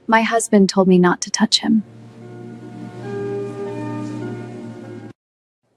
My husband told me not to touch him.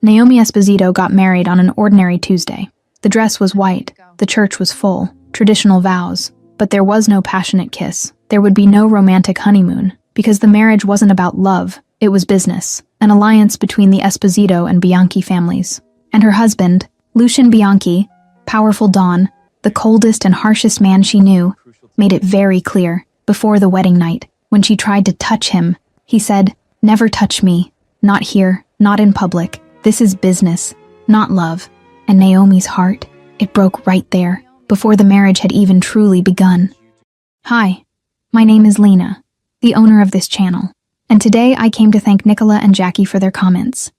Naomi Esposito got married on an ordinary Tuesday. The dress was white, the church was full, traditional vows, but there was no passionate kiss. There would be no romantic honeymoon, because the marriage wasn't about love, it was business, an alliance between the Esposito and Bianchi families. And her husband, Lucian Bianchi, powerful Don, the coldest and harshest man she knew, made it very clear, before the wedding night, when she tried to touch him, he said, "Never touch me, not here, not in public. This is business, not love." And Naomi's heart, it broke right there, before the marriage had even truly begun. Hi, my name is Lena, the owner of this channel, and today I came to thank Nicola and Jackie for their comments.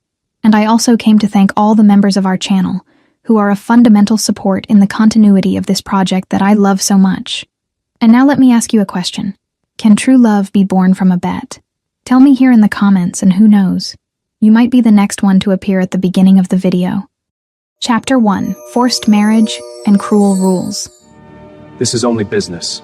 And I also came to thank all the members of our channel, who are a fundamental support in the continuity of this project that I love so much. And now let me ask you a question. Can true love be born from a bet? Tell me here in the comments, and who knows, you might be the next one to appear at the beginning of the video. Chapter 1: Forced Marriage and Cruel Rules. This is only business.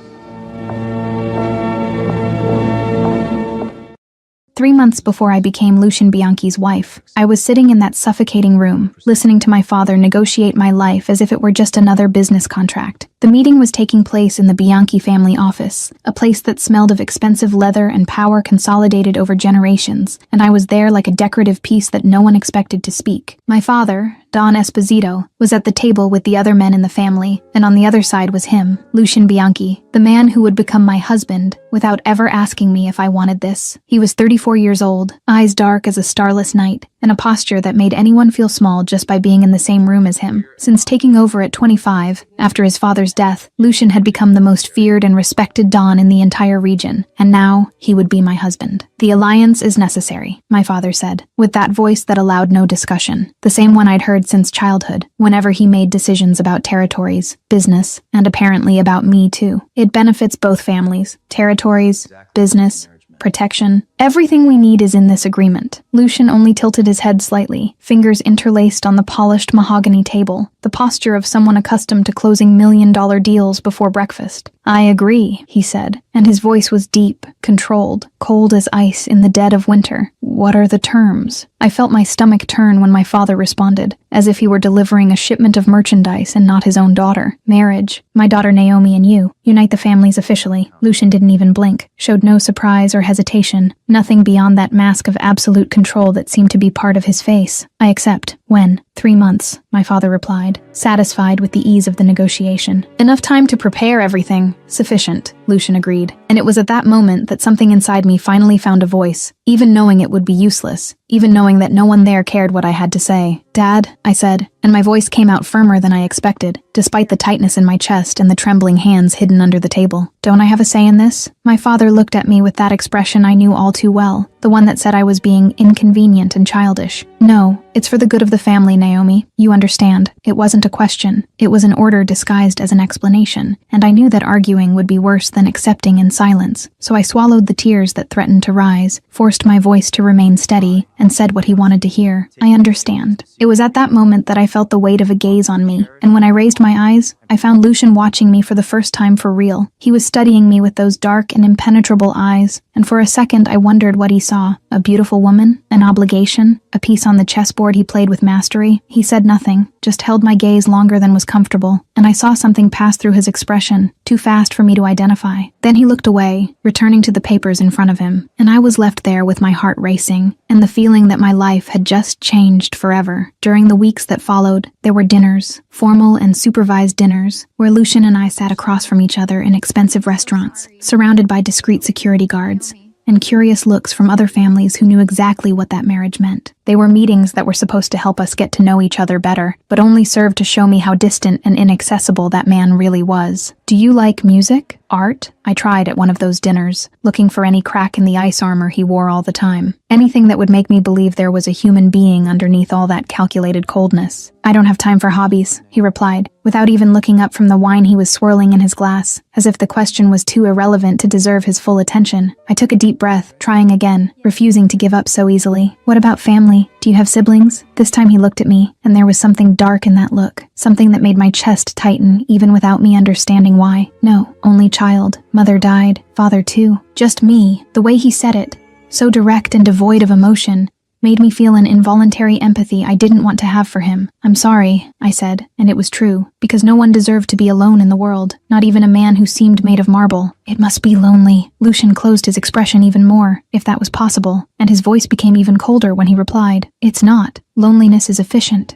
3 months before I became Lucian Bianchi's wife, I was sitting in that suffocating room, listening to my father negotiate my life as if it were just another business contract. The meeting was taking place in the Bianchi family office, a place that smelled of expensive leather and power consolidated over generations, and I was there like a decorative piece that no one expected to speak. My father, Don Esposito, was at the table with the other men in the family, and on the other side was him, Lucian Bianchi, the man who would become my husband, without ever asking me if I wanted this. He was 34 years old, eyes dark as a starless night, and a posture that made anyone feel small just by being in the same room as him. Since taking over at 25, after his father's death, Lucian had become the most feared and respected Don in the entire region, and now he would be my husband. "The alliance is necessary," my father said, with that voice that allowed no discussion, the same one I'd heard since childhood, whenever he made decisions about territories, business, and apparently about me too. "It benefits both families, territories, business, protection. Everything we need is in this agreement." Lucian only tilted his head slightly, fingers interlaced on the polished mahogany table, the posture of someone accustomed to closing million-dollar deals before breakfast. "I agree," he said, and his voice was deep, controlled, cold as ice in the dead of winter. "What are the terms?" I felt my stomach turn when my father responded, as if he were delivering a shipment of merchandise and not his own daughter. "Marriage. My daughter Naomi and you. Unite the families officially." Lucian didn't even blink, showed no surprise or hesitation, nothing beyond that mask of absolute control that seemed to be part of his face. "I accept." "When?" 3 months, my father replied, satisfied with the ease of the negotiation. "Enough time to prepare everything." "Sufficient," Lucian agreed. And it was at that moment that something inside me finally found a voice, even knowing it would be useless, even knowing that no one there cared what I had to say. "Dad," I said, and my voice came out firmer than I expected, despite the tightness in my chest and the trembling hands hidden under the table. "Don't I have a say in this?" My father looked at me with that expression I knew all too well, the one that said I was being inconvenient and childish. "No, it's for the good of the family, Naomi. You understand." It wasn't a question. It was an order disguised as an explanation, and I knew that arguing would be worse than accepting in silence. So I swallowed the tears that threatened to rise, forced my voice to remain steady, and said what he wanted to hear. "I understand." It was at that moment that I felt the weight of a gaze on me, and when I raised my eyes, I found Lucian watching me for the first time for real. He was studying me with those dark and impenetrable eyes, and for a second I wondered what he saw. A beautiful woman? An obligation? A piece on the chessboard he played with mastery? He said nothing, just held my gaze longer than was comfortable, and I saw something pass through his expression, too fast for me to identify. Then he looked away, returning to the papers in front of him, and I was left there with my heart racing, and the feeling that my life had just changed forever. During the weeks that followed, there were dinners, formal and supervised dinners, where Lucian and I sat across from each other in expensive restaurants, surrounded by discreet security guards, and curious looks from other families who knew exactly what that marriage meant. They were meetings that were supposed to help us get to know each other better, but only served to show me how distant and inaccessible that man really was. "Do you like music? Art?" I tried at one of those dinners, looking for any crack in the ice armor he wore all the time. Anything that would make me believe there was a human being underneath all that calculated coldness. "I don't have time for hobbies," he replied, without even looking up from the wine he was swirling in his glass, as if the question was too irrelevant to deserve his full attention. I took a deep breath, trying again, refusing to give up so easily. "What about family? Do "Do you have siblings?" This time he looked at me, and there was something dark in that look, something that made my chest tighten even without me understanding why. "No, only child. Mother died, father too. Just me." The way he said it, so direct and devoid of emotion, made me feel an involuntary empathy I didn't want to have for him. "I'm sorry," I said, and it was true, because no one deserved to be alone in the world, not even a man who seemed made of marble. "It must be lonely." Lucian closed his expression even more, if that was possible, and his voice became even colder when he replied, "It's not. Loneliness is efficient,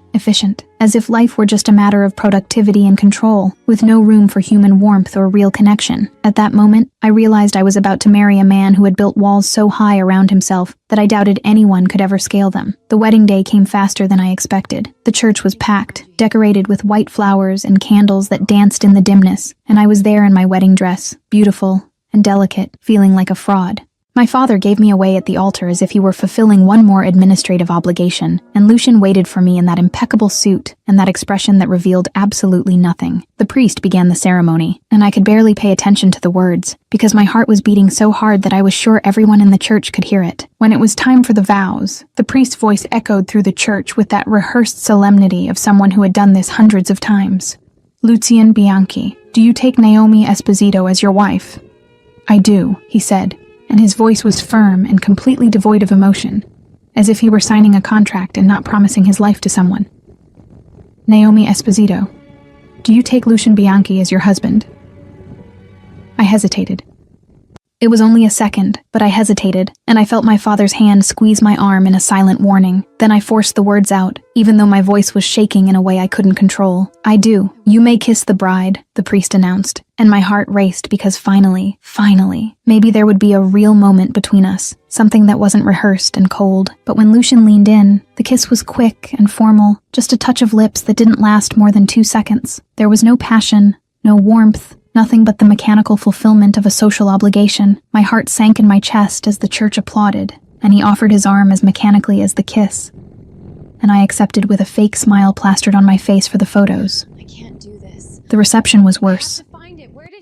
as if life were just a matter of productivity and control, with no room for human warmth or real connection." At that moment, I realized I was about to marry a man who had built walls so high around himself that I doubted anyone could ever scale them. The wedding day came faster than I expected. The church was packed, decorated with white flowers and candles that danced in the dimness, and I was there in my wedding dress, beautiful and delicate, feeling like a fraud. My father gave me away at the altar as if he were fulfilling one more administrative obligation, and Lucian waited for me in that impeccable suit and that expression that revealed absolutely nothing. The priest began the ceremony, and I could barely pay attention to the words, because my heart was beating so hard that I was sure everyone in the church could hear it. When it was time for the vows, the priest's voice echoed through the church with that rehearsed solemnity of someone who had done this hundreds of times. "Lucian Bianchi, do you take Naomi Esposito as your wife?" "I do," he said, and his voice was firm and completely devoid of emotion, as if he were signing a contract and not promising his life to someone. "Naomi Esposito, do you take Lucian Bianchi as your husband?" I hesitated. It was only a second, but I hesitated, and I felt my father's hand squeeze my arm in a silent warning. Then I forced the words out, even though my voice was shaking in a way I couldn't control. "I do. You may kiss the bride," the priest announced, and my heart raced because finally, maybe there would be a real moment between us, something that wasn't rehearsed and cold. But when Lucian leaned in, the kiss was quick and formal, just a touch of lips that didn't last more than 2 seconds. There was no passion, no warmth, nothing but the mechanical fulfillment of a social obligation. My heart sank in my chest as the church applauded, and he offered his arm as mechanically as the kiss. And I accepted with a fake smile plastered on my face for the photos. I can't do this. The reception was worse.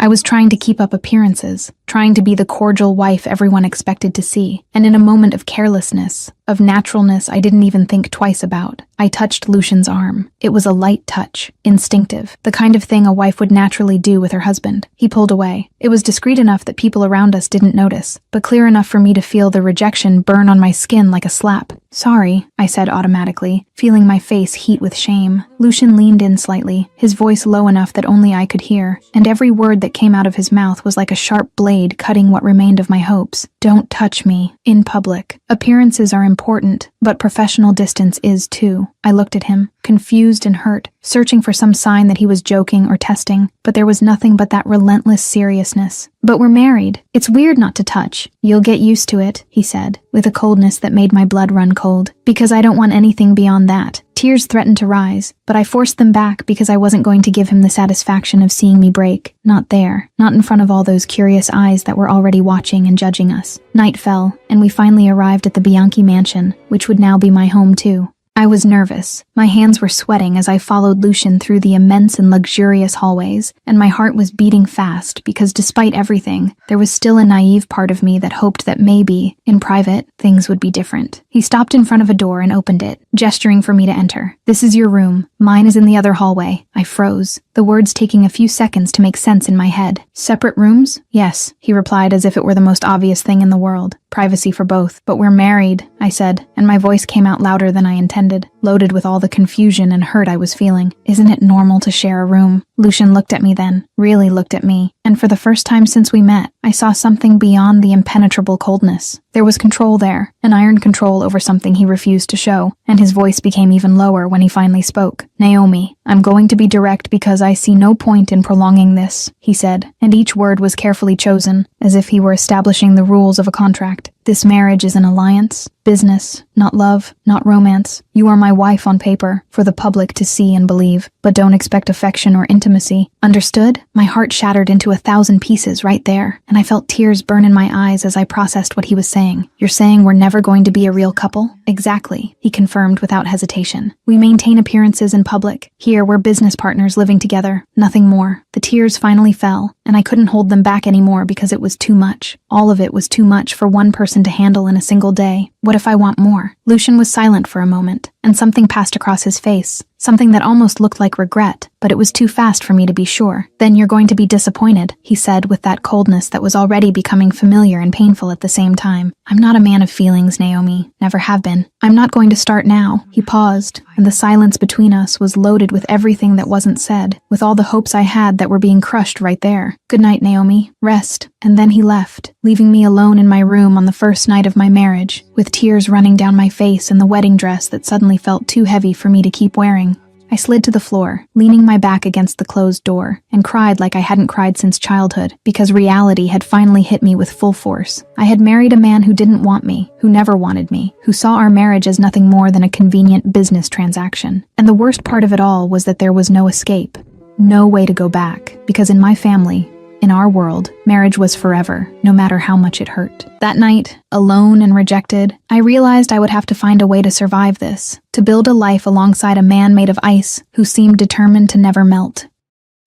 I was trying to keep up appearances, trying to be the cordial wife everyone expected to see, and in a moment of carelessness, of naturalness I didn't even think twice about, I touched Lucian's arm. It was a light touch, instinctive, the kind of thing a wife would naturally do with her husband. He pulled away. It was discreet enough that people around us didn't notice, but clear enough for me to feel the rejection burn on my skin like a slap. "Sorry," I said automatically, feeling my face heat with shame. Lucian leaned in slightly, his voice low enough that only I could hear, and every word that came out of his mouth was like a sharp blade cutting what remained of my hopes. "Don't touch me. In public. Appearances are important, but professional distance is too." I looked at him, confused and hurt, searching for some sign that he was joking or testing, but there was nothing but that relentless seriousness. "But we're married. It's weird not to touch." "You'll get used to it," he said, with a coldness that made my blood run cold. "Because I don't want anything beyond that." Tears threatened to rise, but I forced them back because I wasn't going to give him the satisfaction of seeing me break. Not there. Not in front of all those curious eyes that were already watching and judging us. Night fell, and we finally arrived at the Bianchi mansion, which would now be my home too. I was nervous. My hands were sweating as I followed Lucian through the immense and luxurious hallways, and my heart was beating fast because despite everything, there was still a naive part of me that hoped that maybe, in private, things would be different. He stopped in front of a door and opened it, gesturing for me to enter. "This is your room. Mine is in the other hallway." I froze, the words taking a few seconds to make sense in my head. "Separate rooms?" "Yes," he replied as if it were the most obvious thing in the world. "Privacy for both." "But we're married," I said, and my voice came out louder than I intended, loaded with all the confusion and hurt I was feeling. "Isn't it normal to share a room?" Lucian looked at me then, really looked at me, and for the first time since we met, I saw something beyond the impenetrable coldness. There was control there, an iron control over something he refused to show, and his voice became even lower when he finally spoke. "Naomi, I'm going to be direct because I see no point in prolonging this," he said, and each word was carefully chosen, as if he were establishing the rules of a contract. "This marriage is an alliance, business, not love, not romance. You are my wife on paper, for the public to see and believe, but don't expect affection or intimacy. Understood?" My heart shattered into 1,000 pieces right there, and I felt tears burn in my eyes as I processed what he was saying. "You're saying we're never going to be a real couple?" "Exactly," he confirmed without hesitation. "We maintain appearances in public. Here we're business partners living together, nothing more." The tears finally fell, and I couldn't hold them back anymore because it was too much. All of it was too much for one person to handle in a single day. What if I want more? Lucian was silent for a moment, and something passed across his face. Something that almost looked like regret, but it was too fast for me to be sure. Then you're going to be disappointed, he said with that coldness that was already becoming familiar and painful at the same time. I'm not a man of feelings, Naomi. Never have been. I'm not going to start now. He paused, and the silence between us was loaded with everything that wasn't said, with all the hopes I had that were being crushed right there. Good night, Naomi. Rest. And then he left, leaving me alone in my room on the first night of my marriage, with tears running down my face and the wedding dress that suddenly felt too heavy for me to keep wearing. I slid to the floor, leaning my back against the closed door, and cried like I hadn't cried since childhood, because reality had finally hit me with full force. I had married a man who didn't want me, who never wanted me, who saw our marriage as nothing more than a convenient business transaction. And the worst part of it all was that there was no escape, no way to go back, because in my family, in our world, marriage was forever, no matter how much it hurt. That night, alone and rejected, I realized I would have to find a way to survive this, to build a life alongside a man made of ice who seemed determined to never melt.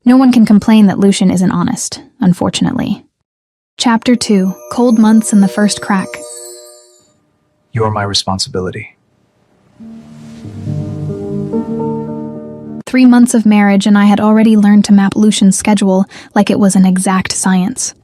No one can complain that Lucian isn't honest, unfortunately. Chapter 2: Cold Months and the First Crack. You're my responsibility. 3 months of marriage, and I had already learned to map Lucian's schedule like it was an exact science.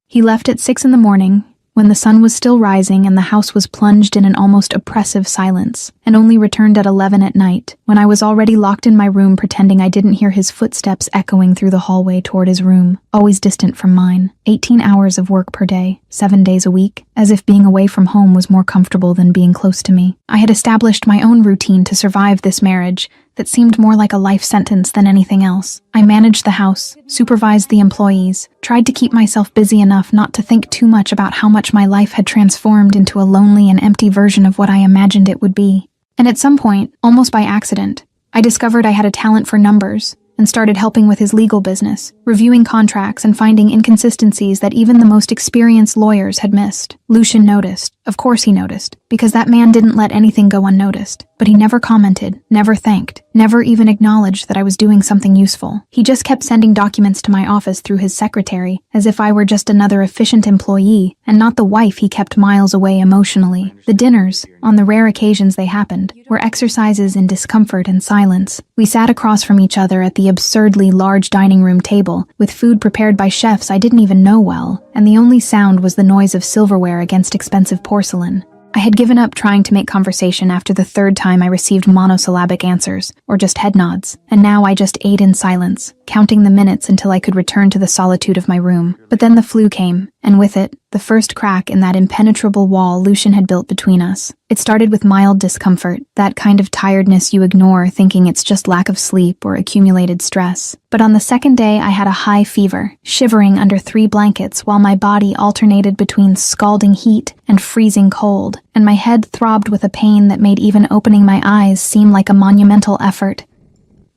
He left at 6 in the morning, when the sun was still rising and the house was plunged in an almost oppressive silence, and only returned at 11 at night, when I was already locked in my room pretending I didn't hear his footsteps echoing through the hallway toward his room, always distant from mine. 18 hours of work per day, 7 days a week, as if being away from home was more comfortable than being close to me. I had established my own routine to survive this marriage, that seemed more like a life sentence than anything else. I managed the house, supervised the employees, tried to keep myself busy enough not to think too much about how much my life had transformed into a lonely and empty version of what I imagined it would be. And at some point, almost by accident, I discovered I had a talent for numbers, and started helping with his legal business, reviewing contracts and finding inconsistencies that even the most experienced lawyers had missed. Lucian noticed. Of course he noticed, because that man didn't let anything go unnoticed. But he never commented, never thanked, never even acknowledged that I was doing something useful. He just kept sending documents to my office through his secretary, as if I were just another efficient employee, and not the wife he kept miles away emotionally. The dinners, on the rare occasions they happened, were exercises in discomfort and silence. We sat across from each other at the absurdly large dining room table, with food prepared by chefs I didn't even know well, and the only sound was the noise of silverware against expensive porcelain. I had given up trying to make conversation after the third time I received monosyllabic answers, or just head nods, and now I just ate in silence, counting the minutes until I could return to the solitude of my room. But then the flu came, and with it, the first crack in that impenetrable wall Lucian had built between us. It started with mild discomfort, that kind of tiredness you ignore thinking it's just lack of sleep or accumulated stress. But on the second day I had a high fever, shivering under 3 blankets while my body alternated between scalding heat and freezing cold, and my head throbbed with a pain that made even opening my eyes seem like a monumental effort.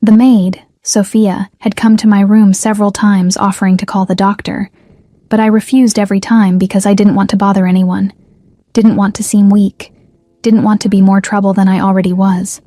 The maid, Sophia, had come to my room several times offering to call the doctor, but I refused every time because I didn't want to bother anyone, didn't want to seem weak, didn't want to be more trouble than I already was.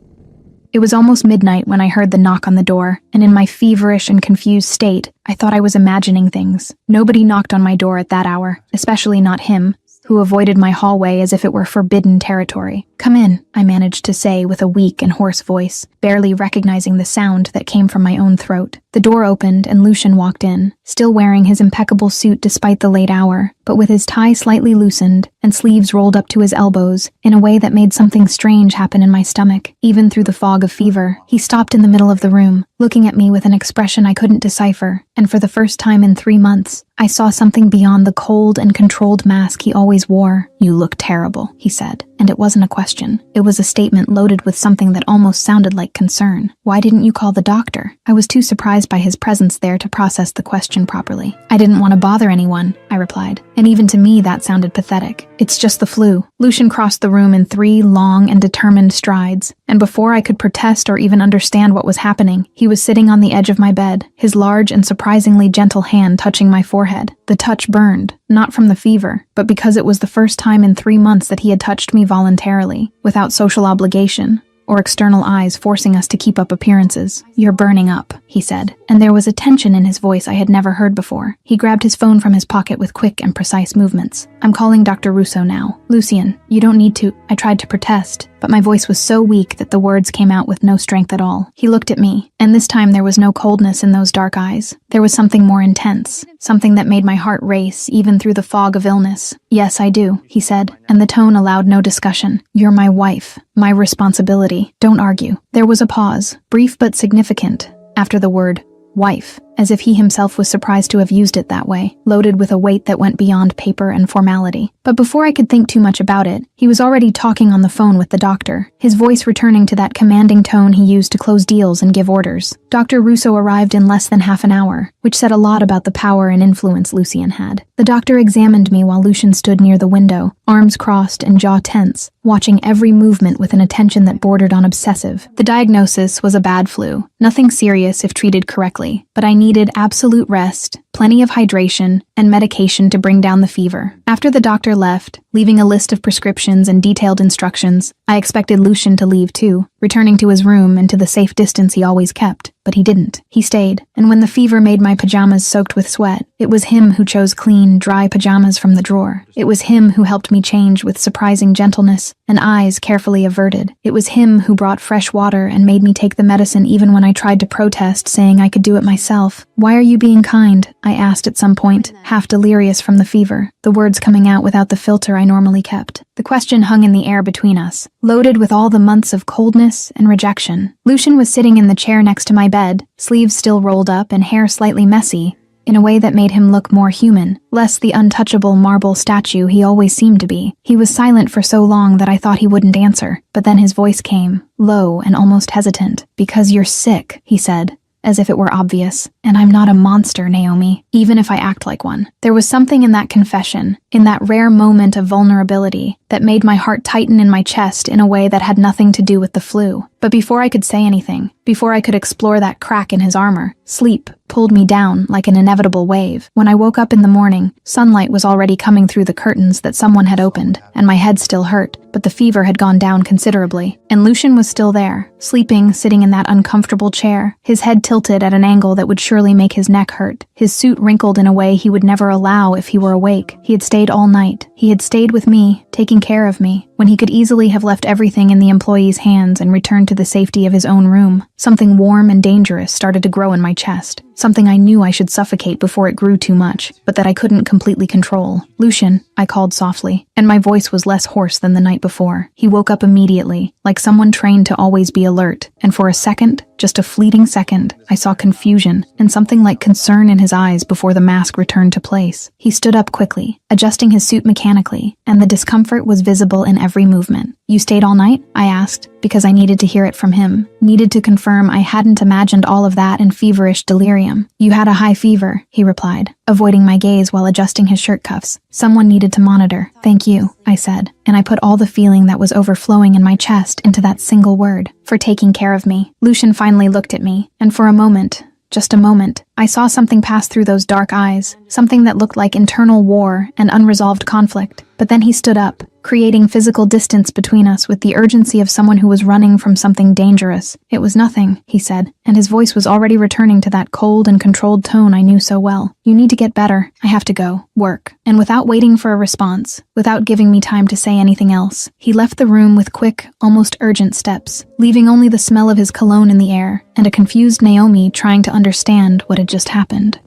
It was almost midnight when I heard the knock on the door, and in my feverish and confused state, I thought I was imagining things. Nobody knocked on my door at that hour, especially not him, who avoided my hallway as if it were forbidden territory. "Come in," I managed to say with a weak and hoarse voice, barely recognizing the sound that came from my own throat. The door opened and Lucian walked in, still wearing his impeccable suit despite the late hour, but with his tie slightly loosened and sleeves rolled up to his elbows in a way that made something strange happen in my stomach. Even through the fog of fever, he stopped in the middle of the room, looking at me with an expression I couldn't decipher, and for the first time in 3 months, I saw something beyond the cold and controlled mask he always wore. "You look terrible," he said, and it wasn't a question. It was a statement loaded with something that almost sounded like concern. "Why didn't you call the doctor?" I was too surprised by his presence there to process the question properly. "I didn't want to bother anyone," I replied, and even to me that sounded pathetic. "It's just the flu." Lucian crossed the room in 3 long and determined strides, and before I could protest or even understand what was happening, he was sitting on the edge of my bed, his large and surprisingly gentle hand touching my forehead. The touch burned, not from the fever, but because it was the first time in 3 months that he had touched me voluntarily, without social obligation, or external eyes forcing us to keep up appearances. "You're burning up," he said, and there was a tension in his voice I had never heard before. He grabbed his phone from his pocket with quick and precise movements. "I'm calling Dr. Russo now. Lucien, you don't need to." I tried to protest, but my voice was so weak that the words came out with no strength at all. He looked at me, and this time there was no coldness in those dark eyes. There was something more intense, something that made my heart race even through the fog of illness. "Yes, I do," he said, and the tone allowed no discussion. "You're my wife, my responsibility. Don't argue." There was a pause, brief but significant, after the word wife, as if he himself was surprised to have used it that way, loaded with a weight that went beyond paper and formality. But before I could think too much about it, he was already talking on the phone with the doctor, his voice returning to that commanding tone he used to close deals and give orders. Dr. Russo arrived in less than half an hour, which said a lot about the power and influence Lucien had. The doctor examined me while Lucien stood near the window, arms crossed and jaw tense, watching every movement with an attention that bordered on obsessive. The diagnosis was a bad flu, nothing serious if treated correctly, but I needed absolute rest, plenty of hydration, and medication to bring down the fever. After the doctor left, leaving a list of prescriptions and detailed instructions, I expected Lucien to leave too, returning to his room and to the safe distance he always kept. But he didn't. He stayed, and when the fever made my pajamas soaked with sweat, it was him who chose clean, dry pajamas from the drawer. It was him who helped me change with surprising gentleness and eyes carefully averted. It was him who brought fresh water and made me take the medicine even when I tried to protest, saying I could do it myself. "Why are you being kind?" I asked at some point, half delirious from the fever, the words coming out without the filter I normally kept. The question hung in the air between us, loaded with all the months of coldness and rejection. Lucien was sitting in the chair next to my bed, sleeves still rolled up and hair slightly messy, in a way that made him look more human, less the untouchable marble statue he always seemed to be. He was silent for so long that I thought he wouldn't answer, but then his voice came, low and almost hesitant. "Because you're sick," he said, as if it were obvious. "And I'm not a monster, Naomi, even if I act like one." There was something in that confession, in that rare moment of vulnerability, that made my heart tighten in my chest in a way that had nothing to do with the flu. But before I could say anything, before I could explore that crack in his armor, sleep pulled me down like an inevitable wave. When I woke up in the morning, sunlight was already coming through the curtains that someone had opened, and my head still hurt, but the fever had gone down considerably. And Lucien was still there, sleeping, sitting in that uncomfortable chair, his head tilted at an angle that would surely make his neck hurt, his suit wrinkled in a way he would never allow if he were awake. He had stayed all night. He had stayed with me, taking care of me, when he could easily have left everything in the employee's hands and returned to the safety of his own room. Something warm and dangerous started to grow in my chest. Something I knew I should suffocate before it grew too much, but that I couldn't completely control. "Lucien," I called softly, and my voice was less hoarse than the night before. He woke up immediately, like someone trained to always be alert, and for a second, just a fleeting second, I saw confusion and something like concern in his eyes before the mask returned to place. He stood up quickly, adjusting his suit mechanically, and the discomfort was visible in every movement. "You stayed all night?" I asked, because I needed to hear it from him, needed to confirm I hadn't imagined all of that in feverish delirium. "You had a high fever," he replied, avoiding my gaze while adjusting his shirt cuffs. "Someone needed to monitor." "Thank you," I said, and I put all the feeling that was overflowing in my chest into that single word, "for taking care of me." Lucien finally looked at me, and for a moment, just a moment, I saw something pass through those dark eyes, something that looked like internal war and unresolved conflict. But then he stood up, creating physical distance between us with the urgency of someone who was running from something dangerous. "It was nothing," he said, and his voice was already returning to that cold and controlled tone I knew so well. "You need to get better. I have to go. Work." And without waiting for a response, without giving me time to say anything else, he left the room with quick, almost urgent steps, leaving only the smell of his cologne in the air and a confused Naomi trying to understand what had just happened.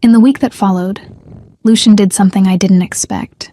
In the week that followed, Lucien did something I didn't expect.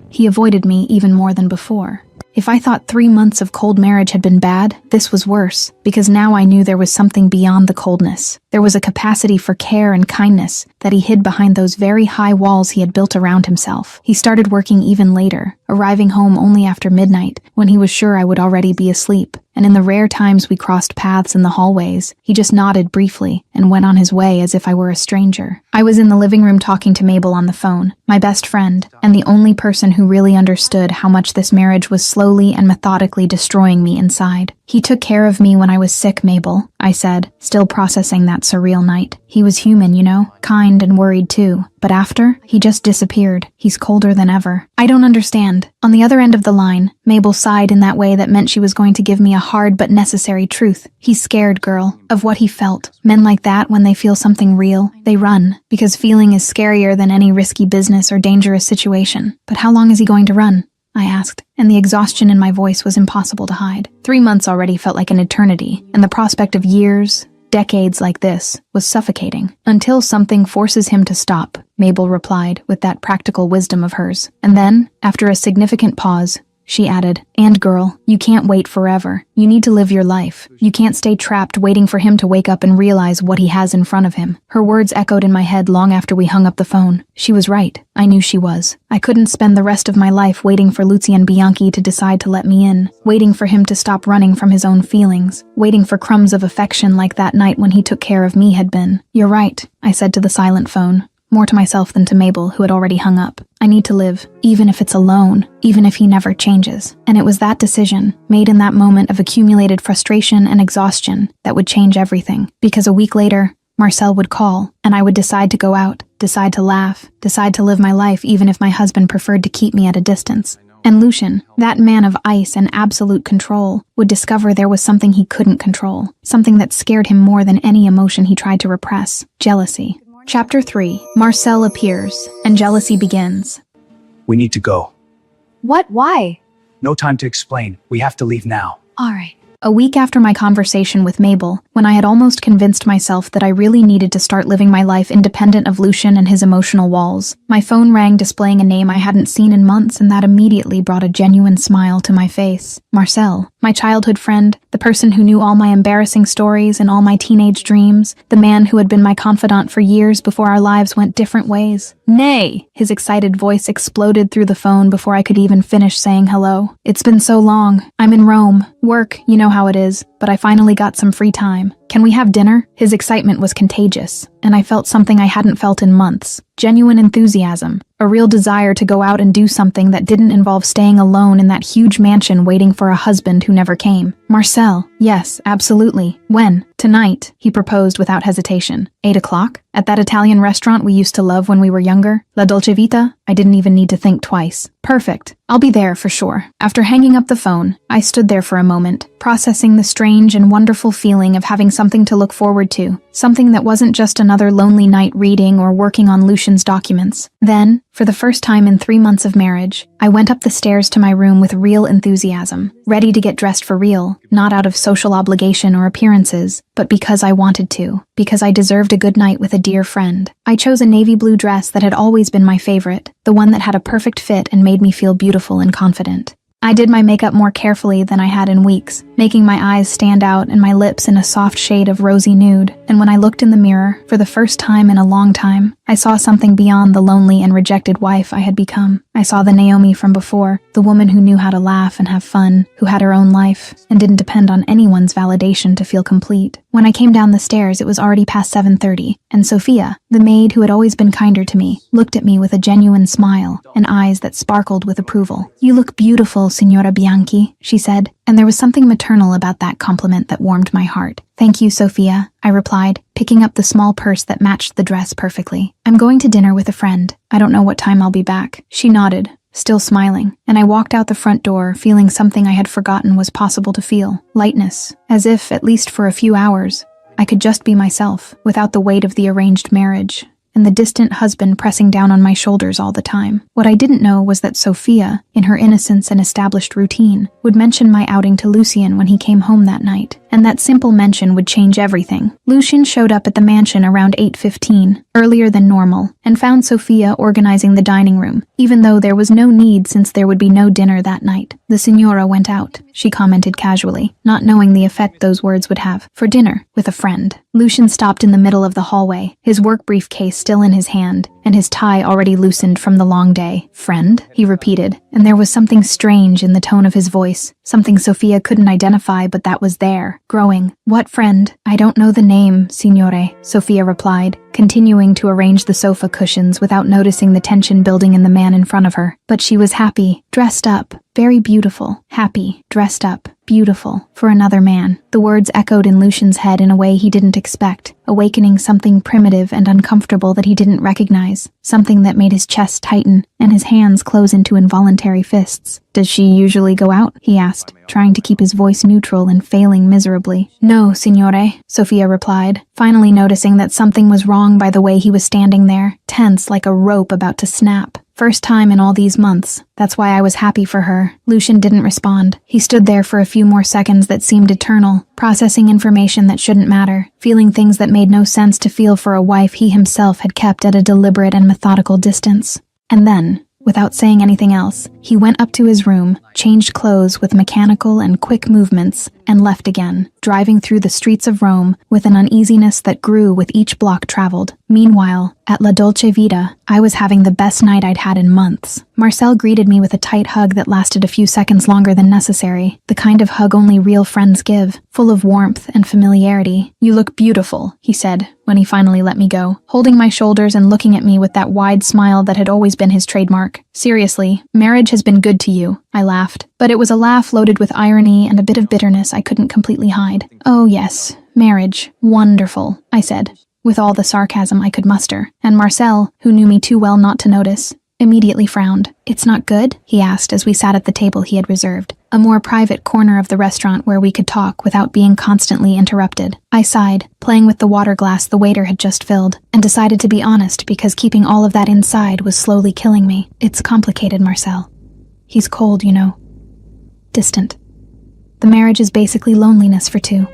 He avoided me even more than before. If I thought 3 months of cold marriage had been bad, this was worse, because now I knew there was something beyond the coldness. There was a capacity for care and kindness that he hid behind those very high walls he had built around himself. He started working even later, arriving home only after midnight, when he was sure I would already be asleep. And in the rare times we crossed paths in the hallways, he just nodded briefly and went on his way as if I were a stranger. I was in the living room talking to Mabel on the phone, my best friend, and the only person who really understood how much this marriage was slowly and methodically destroying me inside. "He took care of me when I was sick, Mabel," I said, still processing that surreal night. "He was human, you know, kind and worried too. But after, he just disappeared. He's colder than ever. I don't understand. On the other end of the line, Mabel sighed in that way that meant she was going to give me a hard but necessary truth. He's scared, girl, of what he felt. Men like that, when they feel something real, they run, because feeling is scarier than any risky business or dangerous situation. But how long is he going to run? I asked, and the exhaustion in my voice was impossible to hide. 3 months already felt like an eternity, and the prospect of years, decades like this, was suffocating. Until something forces him to stop, Mabel replied with that practical wisdom of hers. And then, after a significant pause, she added, "And girl, you can't wait forever. You need to live your life. You can't stay trapped waiting for him to wake up and realize what he has in front of him." Her words echoed in my head long after we hung up the phone. She was right. I knew she was. I couldn't spend the rest of my life waiting for Lucien Bianchi to decide to let me in, waiting for him to stop running from his own feelings, waiting for crumbs of affection like that night when he took care of me had been. "You're right," I said to the silent phone. More to myself than to Mabel, who had already hung up. I need to live, even if it's alone, even if he never changes. And it was that decision, made in that moment of accumulated frustration and exhaustion, that would change everything. Because a week later, Marcel would call, and I would decide to go out, decide to laugh, decide to live my life even if my husband preferred to keep me at a distance. And Lucien, that man of ice and absolute control, would discover there was something he couldn't control, something that scared him more than any emotion he tried to repress: jealousy. Chapter 3. Marcel appears, and jealousy begins. We need to go. What? Why? No time to explain. We have to leave now. All right. A week after my conversation with Mabel, when I had almost convinced myself that I really needed to start living my life independent of Lucien and his emotional walls, my phone rang displaying a name I hadn't seen in months, and that immediately brought a genuine smile to my face. Marcel, my childhood friend, the person who knew all my embarrassing stories and all my teenage dreams, the man who had been my confidant for years before our lives went different ways. "Nay!" His excited voice exploded through the phone before I could even finish saying hello. "It's been so long. I'm in Rome. Work, you know how it is, but I finally got some free time. Can we have dinner?" His excitement was contagious, and I felt something I hadn't felt in months. Genuine enthusiasm. A real desire to go out and do something that didn't involve staying alone in that huge mansion waiting for a husband who never came. "Marcel, yes, absolutely. When?" "Tonight," he proposed without hesitation. 8 o'clock? At that Italian restaurant we used to love when we were younger? La Dolce Vita? I didn't even need to think twice. "Perfect. I'll be there for sure." After hanging up the phone, I stood there for a moment, processing the strange and wonderful feeling of having something to look forward to, something that wasn't just another lonely night reading or working on Lucien's documents. Then, for the first time in 3 months of marriage, I went up the stairs to my room with real enthusiasm, ready to get dressed for real, not out of social obligation or appearances, but because I wanted to, because I deserved a good night with a dear friend. I chose a navy blue dress that had always been my favorite, the one that had a perfect fit and made me feel beautiful and confident. I did my makeup more carefully than I had in weeks, making my eyes stand out and my lips in a soft shade of rosy nude. And when I looked in the mirror, for the first time in a long time, I saw something beyond the lonely and rejected wife I had become. I saw the Naomi from before, the woman who knew how to laugh and have fun, who had her own life, and didn't depend on anyone's validation to feel complete. When I came down the stairs, it was already past 7:30, and Sophia, the maid who had always been kinder to me, looked at me with a genuine smile and eyes that sparkled with approval. "You look beautiful, Signora Bianchi," she said, and there was something maternal about that compliment that warmed my heart. "Thank you, Sophia," I replied, picking up the small purse that matched the dress perfectly. "I'm going to dinner with a friend. I don't know what time I'll be back." She nodded, still smiling, and I walked out the front door feeling something I had forgotten was possible to feel: lightness, as if, at least for a few hours, I could just be myself, without the weight of the arranged marriage and the distant husband pressing down on my shoulders all the time. What I didn't know was that Sophia, in her innocence and established routine, would mention my outing to Lucien when he came home that night, and that simple mention would change everything. Lucien showed up at the mansion around 8:15, earlier than normal, and found Sophia organizing the dining room, even though there was no need since there would be no dinner that night. "The Signora went out," she commented casually, not knowing the effect those words would have. "For dinner, with a friend." Lucien stopped in the middle of the hallway, his work briefcase still in his hand, and his tie already loosened from the long day. "Friend?" he repeated, and there was something strange in the tone of his voice, something Sophia couldn't identify but that was there, growing. "What friend?" "I don't know the name, Signore," Sophia replied, continuing to arrange the sofa cushions without noticing the tension building in the man in front of her. But she was happy, dressed up, Very beautiful, happy, dressed up, beautiful, for another man. The words echoed in Lucian's head in a way he didn't expect, awakening something primitive and uncomfortable that he didn't recognize, something that made his chest tighten and his hands close into involuntary fists. Does she usually go out? He asked, trying to keep his voice neutral and failing miserably. No, signore, Sophia replied, finally noticing that something was wrong by the way he was standing there, tense like a rope about to snap. First time in all these months. That's why I was happy for her. Lucian didn't respond. He stood there for a few more seconds that seemed eternal, processing information that shouldn't matter, feeling things that made no sense to feel for a wife he himself had kept at a deliberate and methodical distance. And then, without saying anything else, he went up to his room, changed clothes with mechanical and quick movements, and left again, driving through the streets of Rome with an uneasiness that grew with each block traveled. Meanwhile, at La Dolce Vita, I was having the best night I'd had in months. Marcel greeted me with a tight hug that lasted a few seconds longer than necessary, the kind of hug only real friends give, full of warmth and familiarity. You look beautiful, he said, when he finally let me go, holding my shoulders and looking at me with that wide smile that had always been his trademark. Seriously, marriage has been good to you, I laughed, but it was a laugh loaded with irony and a bit of bitterness I couldn't completely hide. Oh yes, marriage. Wonderful, I said, with all the sarcasm I could muster, and Marcel, who knew me too well not to notice, immediately frowned. It's not good? He asked as we sat at the table he had reserved, a more private corner of the restaurant where we could talk without being constantly interrupted. I sighed, playing with the water glass the waiter had just filled, and decided to be honest because keeping all of that inside was slowly killing me. It's complicated, Marcel. He's cold, you know. Distant. The marriage is basically loneliness for two.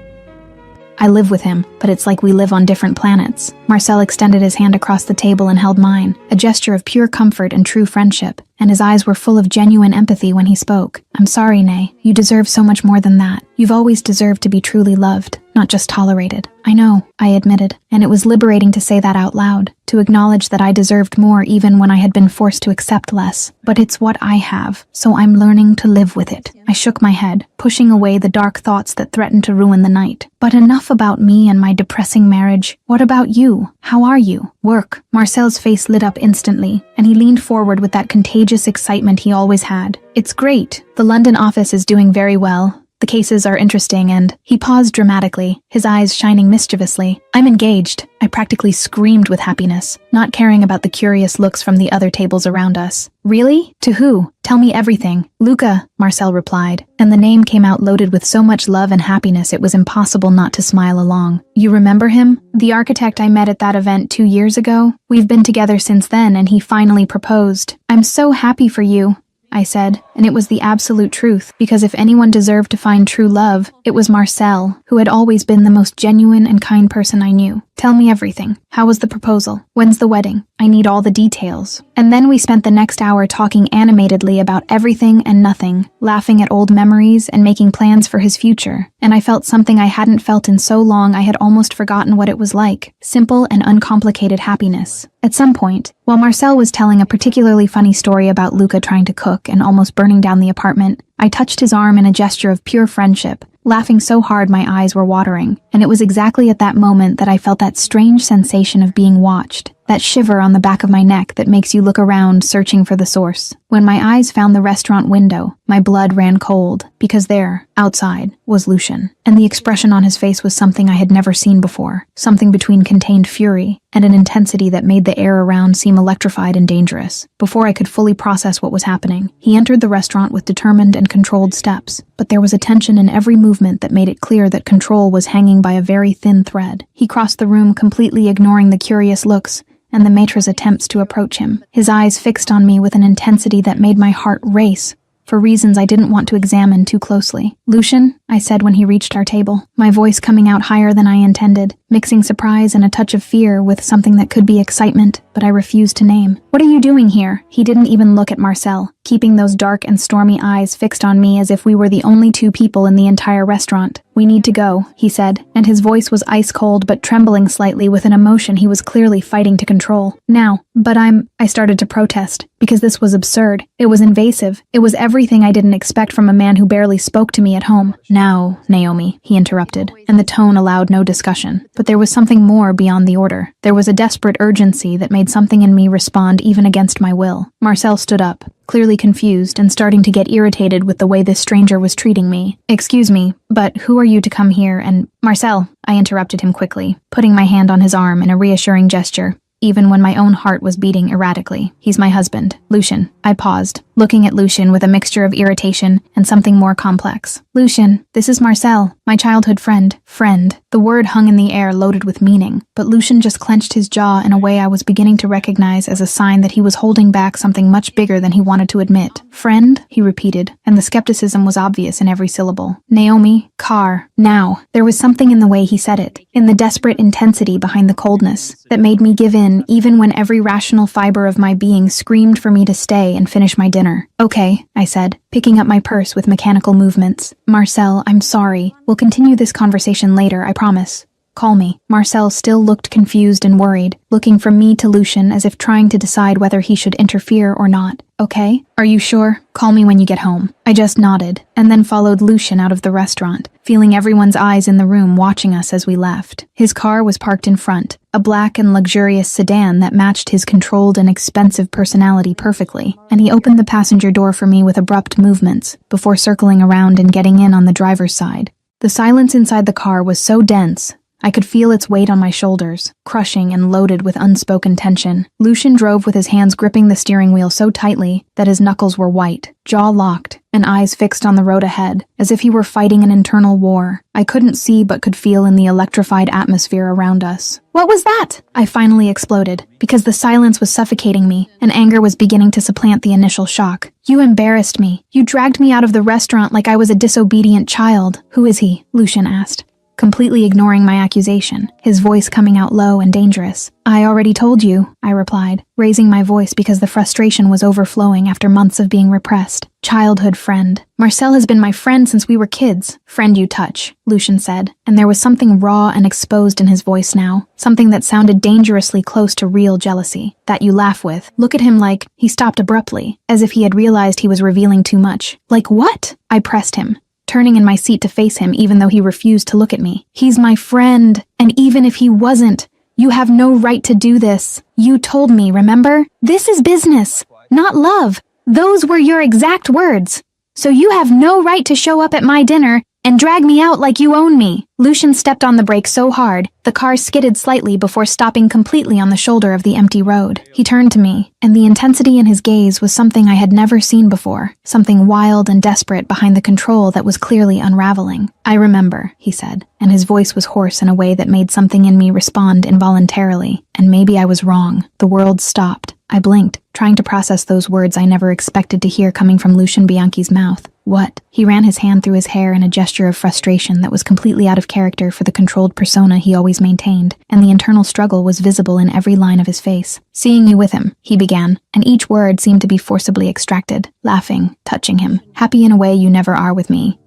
I live with him, but it's like we live on different planets. Marcel extended his hand across the table and held mine, a gesture of pure comfort and true friendship, and his eyes were full of genuine empathy when he spoke. I'm sorry, Nay. You deserve so much more than that. You've always deserved to be truly loved, not just tolerated. I know, I admitted, and it was liberating to say that out loud, to acknowledge that I deserved more even when I had been forced to accept less. But it's what I have, so I'm learning to live with it. I shook my head, pushing away the dark thoughts that threatened to ruin the night. But enough about me and my depressing marriage. What about you? How are you? Work. Marcel's face lit up instantly, and he leaned forward with that contagious excitement he always had. It's great. The London office is doing very well. The cases are interesting and... He paused dramatically, his eyes shining mischievously. I'm engaged. I practically screamed with happiness, not caring about the curious looks from the other tables around us. Really? To who? Tell me everything. Luca, Marcel replied, and the name came out loaded with so much love and happiness it was impossible not to smile along. You remember him? The architect I met at that event 2 years ago? We've been together since then and he finally proposed. I'm so happy for you, I said, and it was the absolute truth, because if anyone deserved to find true love, it was Marcel, who had always been the most genuine and kind person I knew. Tell me everything. How was the proposal? When's the wedding? I need all the details. And then we spent the next hour talking animatedly about everything and nothing, laughing at old memories and making plans for his future. And I felt something I hadn't felt in so long I had almost forgotten what it was like. Simple and uncomplicated happiness. At some point, while Marcel was telling a particularly funny story about Luca trying to cook and almost burning down the apartment, I touched his arm in a gesture of pure friendship, laughing so hard my eyes were watering, and it was exactly at that moment that I felt that strange sensation of being watched, that shiver on the back of my neck that makes you look around searching for the source. When my eyes found the restaurant window, my blood ran cold, because there, outside, was Lucian, and the expression on his face was something I had never seen before, something between contained fury and an intensity that made the air around seem electrified and dangerous. Before I could fully process what was happening, he entered the restaurant with determined and controlled steps, but there was a tension in every movement that made it clear that control was hanging by a very thin thread. He crossed the room completely ignoring the curious looks and the maitres' attempts to approach him, his eyes fixed on me with an intensity that made my heart race, for reasons I didn't want to examine too closely. Lucian, I said when he reached our table, my voice coming out higher than I intended, mixing surprise and a touch of fear with something that could be excitement, but I refused to name. What are you doing here? He didn't even look at Marcel, keeping those dark and stormy eyes fixed on me as if we were the only two people in the entire restaurant. We need to go, he said, and his voice was ice cold but trembling slightly with an emotion he was clearly fighting to control. Now, but I started to protest, because this was absurd. It was invasive. It was everything I didn't expect from a man who barely spoke to me at home. Now, Naomi, he interrupted, and the tone allowed no discussion. But But there was something more beyond the order. There was a desperate urgency that made something in me respond even against my will. Marcel stood up, clearly confused and starting to get irritated with the way this stranger was treating me. "Excuse me, but who are you to come here and—" "Marcel," I interrupted him quickly, putting my hand on his arm in a reassuring gesture, even when my own heart was beating erratically. "He's my husband, Lucien." I paused, looking at Lucien with a mixture of irritation and something more complex. "Lucien, this is Marcel, my childhood friend." Friend. The word hung in the air loaded with meaning, but Lucien just clenched his jaw in a way I was beginning to recognize as a sign that he was holding back something much bigger than he wanted to admit. "Friend?" he repeated, and the skepticism was obvious in every syllable. "Naomi, Carr, now." There was something in the way he said it, in the desperate intensity behind the coldness, that made me give in even when every rational fiber of my being screamed for me to stay and finish my dinner. "Okay," I said, picking up my purse with mechanical movements. "Marcel, I'm sorry. We'll continue this conversation later, I promise. Call me." Marcel still looked confused and worried, looking from me to Lucien as if trying to decide whether he should interfere or not. "Okay? Are you sure? Call me when you get home." I just nodded, and then followed Lucien out of the restaurant, feeling everyone's eyes in the room watching us as we left. His car was parked in front, a black and luxurious sedan that matched his controlled and expensive personality perfectly, and he opened the passenger door for me with abrupt movements, before circling around and getting in on the driver's side. The silence inside the car was so dense, I could feel its weight on my shoulders, crushing and loaded with unspoken tension. Lucien drove with his hands gripping the steering wheel so tightly that his knuckles were white, jaw locked, and eyes fixed on the road ahead, as if he were fighting an internal war. I couldn't see but could feel in the electrified atmosphere around us. "What was that?" I finally exploded, because the silence was suffocating me, and anger was beginning to supplant the initial shock. "You embarrassed me. You dragged me out of the restaurant like I was a disobedient child." "Who is he?" Lucien asked, completely ignoring my accusation, his voice coming out low and dangerous. "I already told you," I replied, raising my voice because the frustration was overflowing after months of being repressed. "Childhood friend. Marcel has been my friend since we were kids." "Friend you touch," Lucien said, and there was something raw and exposed in his voice now, something that sounded dangerously close to real jealousy. "That you laugh with. Look at him like—" He stopped abruptly, as if he had realized he was revealing too much. "Like what?" I pressed him, turning in my seat to face him even though he refused to look at me. "He's my friend, and even if he wasn't, you have no right to do this. You told me, remember? This is business, not love. Those were your exact words. So you have no right to show up at my dinner and drag me out like you own me." Lucien stepped on the brake so hard, the car skidded slightly before stopping completely on the shoulder of the empty road. He turned to me, and the intensity in his gaze was something I had never seen before, something wild and desperate behind the control that was clearly unraveling. "I remember," he said, and his voice was hoarse in a way that made something in me respond involuntarily. And maybe I was wrong. The world stopped. I blinked, trying to process those words I never expected to hear coming from Lucien Bianchi's mouth. "What?" He ran his hand through his hair in a gesture of frustration that was completely out of character for the controlled persona he always maintained, and the internal struggle was visible in every line of his face. "Seeing you with him," he began, and each word seemed to be forcibly extracted, laughing, touching him, happy in a way you never are with me.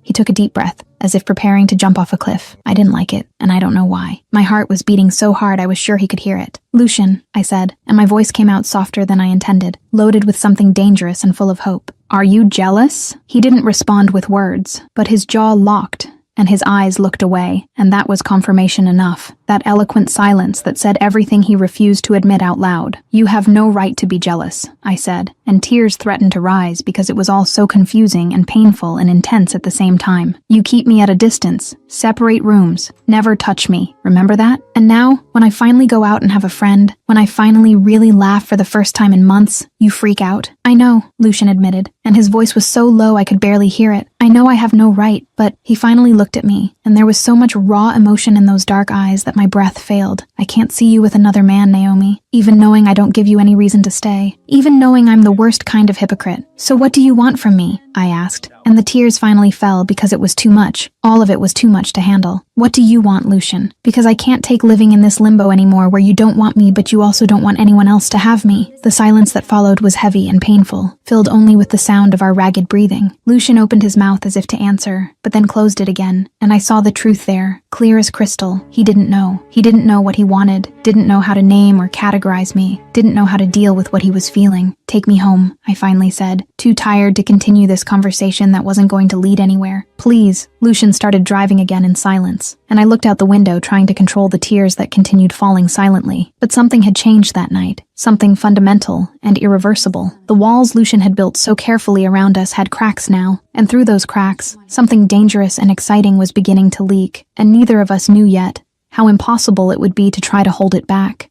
He took a deep breath, as if preparing to jump off a cliff. I didn't like it, and I don't know why. My heart was beating so hard I was sure he could hear it. "Lucien," I said, and my voice came out softer than I intended, loaded with something dangerous and full of hope. "Are you jealous?" He didn't respond with words, but his jaw locked, and his eyes looked away, and that was confirmation enough. That eloquent silence that said everything he refused to admit out loud. "You have no right to be jealous," I said, and tears threatened to rise because it was all so confusing and painful and intense at the same time. "You keep me at a distance, separate rooms, never touch me. Remember that? And now, when I finally go out and have a friend, when I finally really laugh for the first time in months, you freak out." "I know," Lucien admitted, and his voice was so low I could barely hear it. "I know I have no right, but..." He finally looked at me, and there was so much raw emotion in those dark eyes that my breath failed. "I can't see you with another man, Naomi, even knowing I don't give you any reason to stay, even knowing I'm the worst kind of hypocrite. So what do you want from me?" I asked, and the tears finally fell because it was too much. All of it was too much to handle. "What do you want, Lucien? Because I can't take living in this limbo anymore where you don't want me but you also don't want anyone else to have me." The silence that followed was heavy and painful, filled only with the sound of our ragged breathing. Lucien opened his mouth as if to answer, but then closed it again, and I saw the truth there, clear as crystal. He didn't know. He didn't know what he wanted, didn't know how to name or categorize me, didn't know how to deal with what he was feeling. "Take me home," I finally said, too tired to continue this dangerous conversation that wasn't going to lead anywhere. Please. Lucian started driving again in silence, and I looked out the window trying to control the tears that continued falling silently. But something had changed that night. Something fundamental and irreversible. The walls Lucian had built so carefully around us had cracks now, and through those cracks, something dangerous and exciting was beginning to leak, and neither of us knew yet how impossible it would be to try to hold it back.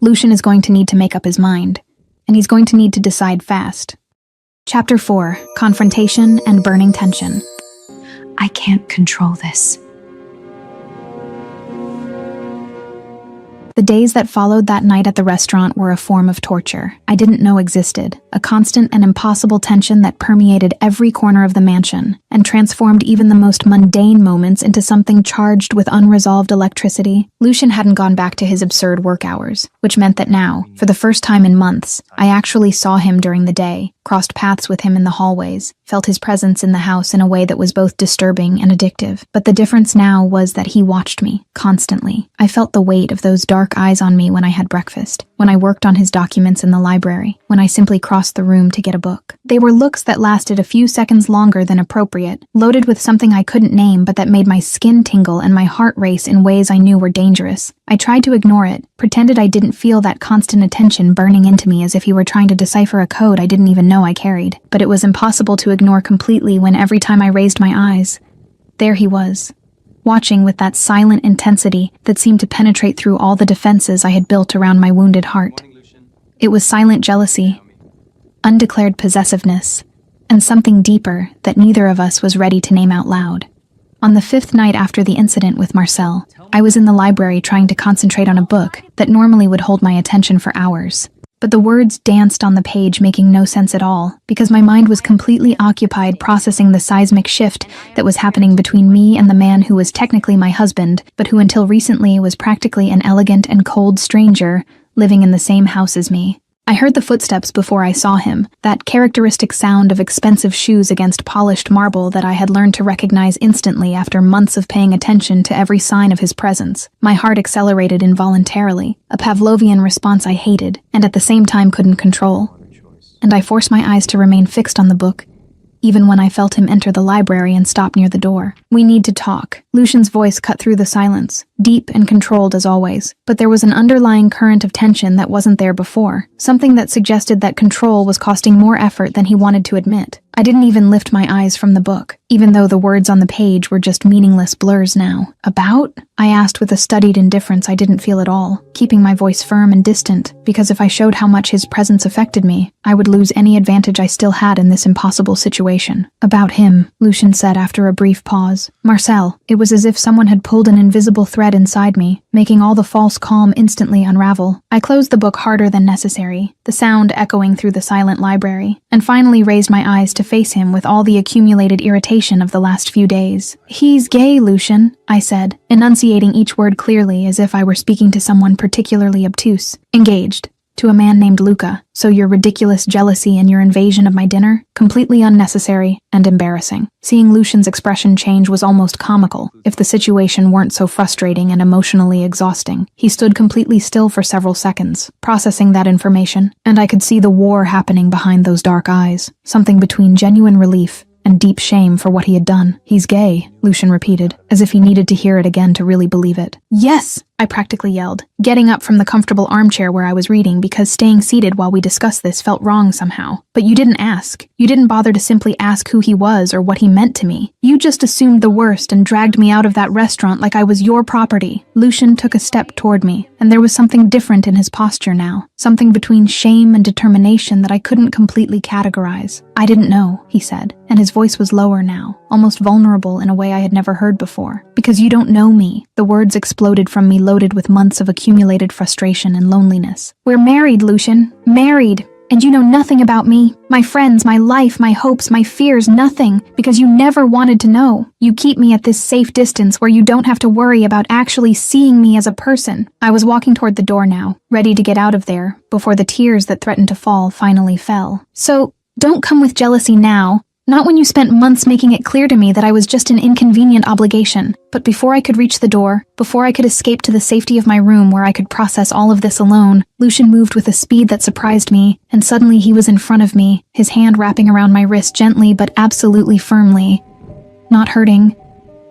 Lucian is going to need to make up his mind, and he's going to need to decide fast. Chapter 4: Confrontation and Burning Tension. I can't control this. The days that followed that night at the restaurant were a form of torture I didn't know existed, a constant and impossible tension that permeated every corner of the mansion and transformed even the most mundane moments into something charged with unresolved electricity. Lucian hadn't gone back to his absurd work hours, which meant that now, for the first time in months, I actually saw him during the day, crossed paths with him in the hallways, felt his presence in the house in a way that was both disturbing and addictive. But the difference now was that he watched me, constantly. I felt the weight of those dark eyes on me when I had breakfast, when I worked on his documents in the library, when I simply crossed the room to get a book. They were looks that lasted a few seconds longer than appropriate, loaded with something I couldn't name but that made my skin tingle and my heart race in ways I knew were dangerous. I tried to ignore it, pretended I didn't feel that constant attention burning into me as if he were trying to decipher a code I didn't even know I carried. But it was impossible to ignore completely when every time I raised my eyes, there he was, watching with that silent intensity that seemed to penetrate through all the defenses I had built around my wounded heart. It was silent jealousy, undeclared possessiveness, and something deeper that neither of us was ready to name out loud. On the 5th night after the incident with Marcel, I was in the library trying to concentrate on a book that normally would hold my attention for hours. But the words danced on the page, making no sense at all, because my mind was completely occupied processing the seismic shift that was happening between me and the man who was technically my husband, but who until recently was practically an elegant and cold stranger living in the same house as me. I heard the footsteps before I saw him, that characteristic sound of expensive shoes against polished marble that I had learned to recognize instantly after months of paying attention to every sign of his presence. My heart accelerated involuntarily, a Pavlovian response I hated, and at the same time couldn't control. And I forced my eyes to remain fixed on the book, even when I felt him enter the library and stop near the door. "We need to talk." Lucian's voice cut through the silence, deep and controlled as always, but there was an underlying current of tension that wasn't there before, something that suggested that control was costing more effort than he wanted to admit. I didn't even lift my eyes from the book, even though the words on the page were just meaningless blurs now. "About?" I asked with a studied indifference I didn't feel at all, keeping my voice firm and distant, because if I showed how much his presence affected me, I would lose any advantage I still had in this impossible situation. "About him," Lucian said after a brief pause. "Marcel." It was as if someone had pulled an invisible thread inside me, making all the false calm instantly unravel. I closed the book harder than necessary, the sound echoing through the silent library, and finally raised my eyes to face him with all the accumulated irritation of the last few days. "He's gay, Lucian," I said, enunciating each word clearly as if I were speaking to someone particularly obtuse. "Engaged. To a man named Luca. So your ridiculous jealousy and your invasion of my dinner? Completely unnecessary and embarrassing." Seeing Lucian's expression change was almost comical, if the situation weren't so frustrating and emotionally exhausting. He stood completely still for several seconds, processing that information, and I could see the war happening behind those dark eyes, something between genuine relief and deep shame for what he had done. "He's gay," Lucian repeated, as if he needed to hear it again to really believe it. "Yes!" I practically yelled, getting up from the comfortable armchair where I was reading because staying seated while we discussed this felt wrong somehow. "But you didn't ask. You didn't bother to simply ask who he was or what he meant to me. You just assumed the worst and dragged me out of that restaurant like I was your property." Lucian took a step toward me, and there was something different in his posture now, something between shame and determination that I couldn't completely categorize. "I didn't know," he said, and his voice was lower now, almost vulnerable in a way I had never heard before. "Because you don't know me." The words exploded from me, loaded with months of accumulated frustration and loneliness. "We're married, Lucian. Married. And you know nothing about me, my friends, my life, my hopes, my fears, nothing, because you never wanted to know. You keep me at this safe distance where you don't have to worry about actually seeing me as a person." I was walking toward the door now, ready to get out of there, before the tears that threatened to fall finally fell. "So, don't come with jealousy now. Not when you spent months making it clear to me that I was just an inconvenient obligation. But before I could reach the door, before I could escape to the safety of my room where I could process all of this alone, Lucian moved with a speed that surprised me, and suddenly he was in front of me, his hand wrapping around my wrist gently but absolutely firmly. Not hurting,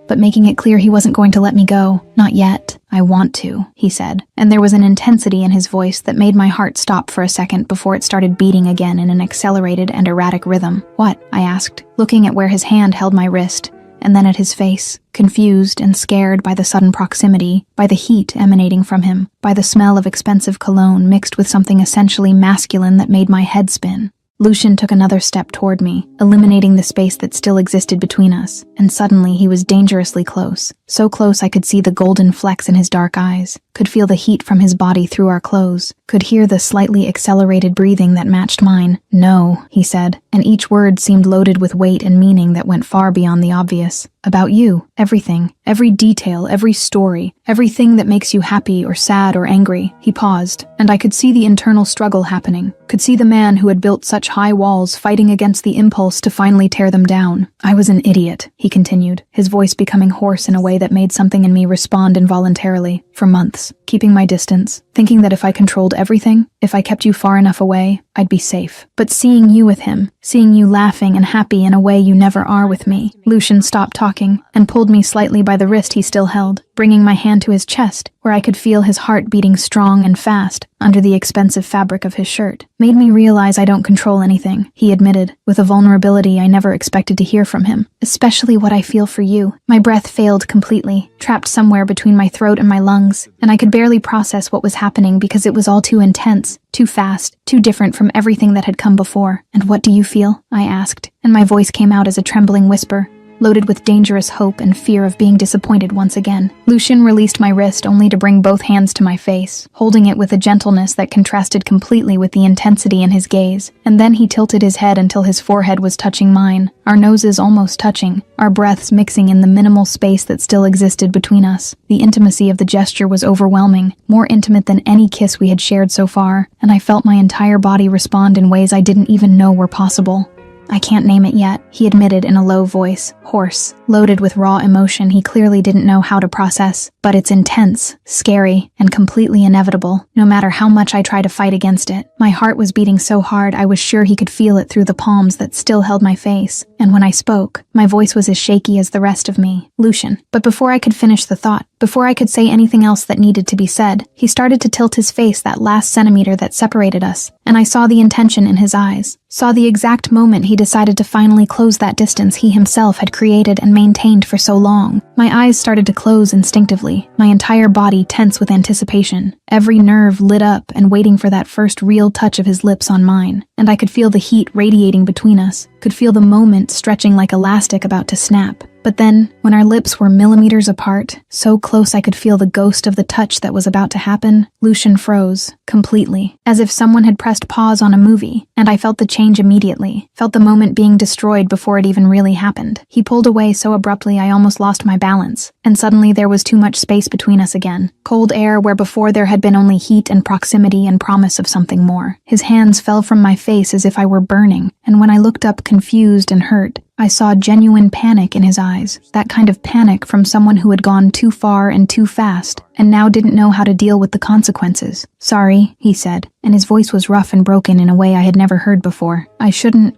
but making it clear he wasn't going to let me go. Not yet. I want to, he said, and there was an intensity in his voice that made my heart stop for a second before it started beating again in an accelerated and erratic rhythm. What? I asked, looking at where his hand held my wrist, and then at his face, confused and scared by the sudden proximity, by the heat emanating from him, by the smell of expensive cologne mixed with something essentially masculine that made my head spin. Lucian took another step toward me, eliminating the space that still existed between us, and suddenly he was dangerously close. So close I could see the golden flecks in his dark eyes, could feel the heat from his body through our clothes, could hear the slightly accelerated breathing that matched mine. "No," he said, and each word seemed loaded with weight and meaning that went far beyond the obvious. "About you, everything, every detail, every story, everything that makes you happy or sad or angry." He paused, and I could see the internal struggle happening, could see the man who had built such high walls fighting against the impulse to finally tear them down. "I was an idiot," he continued, his voice becoming hoarse in a way that made something in me respond involuntarily. "For months, keeping my distance, thinking that if I controlled everything, if I kept you far enough away, I'd be safe. But seeing you with him, seeing you laughing and happy in a way you never are with me." Lucian stopped talking and pulled me slightly by the wrist he still held, bringing my hand to his chest, where I could feel his heart beating strong and fast under the expensive fabric of his shirt. "Made me realize I don't control anything," he admitted, with a vulnerability I never expected to hear from him. "Especially what I feel for you." My breath failed completely, trapped somewhere between my throat and my lungs, and I could barely process what was happening because it was all too intense, too fast, too different from everything that had come before. "And what do you feel?" I asked, and my voice came out as a trembling whisper, loaded with dangerous hope and fear of being disappointed once again. Lucian released my wrist only to bring both hands to my face, holding it with a gentleness that contrasted completely with the intensity in his gaze, and then he tilted his head until his forehead was touching mine, our noses almost touching, our breaths mixing in the minimal space that still existed between us. The intimacy of the gesture was overwhelming, more intimate than any kiss we had shared so far, and I felt my entire body respond in ways I didn't even know were possible. "I can't name it yet," he admitted in a low voice, hoarse, loaded with raw emotion he clearly didn't know how to process. "But it's intense, scary, and completely inevitable, no matter how much I try to fight against it." My heart was beating so hard I was sure he could feel it through the palms that still held my face, and when I spoke, my voice was as shaky as the rest of me. "Lucian." But before I could finish the thought, before I could say anything else that needed to be said, he started to tilt his face that last centimeter that separated us, and I saw the intention in his eyes, saw the exact moment he decided to finally close that distance he himself had created and maintained for so long. My eyes started to close instinctively, my entire body tense with anticipation, every nerve lit up and waiting for that first real touch of his lips on mine, and I could feel the heat radiating between us, could feel the moment stretching like elastic about to snap. But then, when our lips were millimeters apart, so close I could feel the ghost of the touch that was about to happen, Lucian froze, completely, as if someone had pressed pause on a movie, and I felt the change immediately, felt the moment being destroyed before it even really happened. He pulled away so abruptly I almost lost my balance, and suddenly there was too much space between us again. Cold air where before there had been only heat and proximity and promise of something more. His hands fell from my face as if I were burning, and when I looked up confused and hurt, I saw genuine panic in his eyes, that kind of panic from someone who had gone too far and too fast, and now didn't know how to deal with the consequences. "Sorry," he said, and his voice was rough and broken in a way I had never heard before. I shouldn't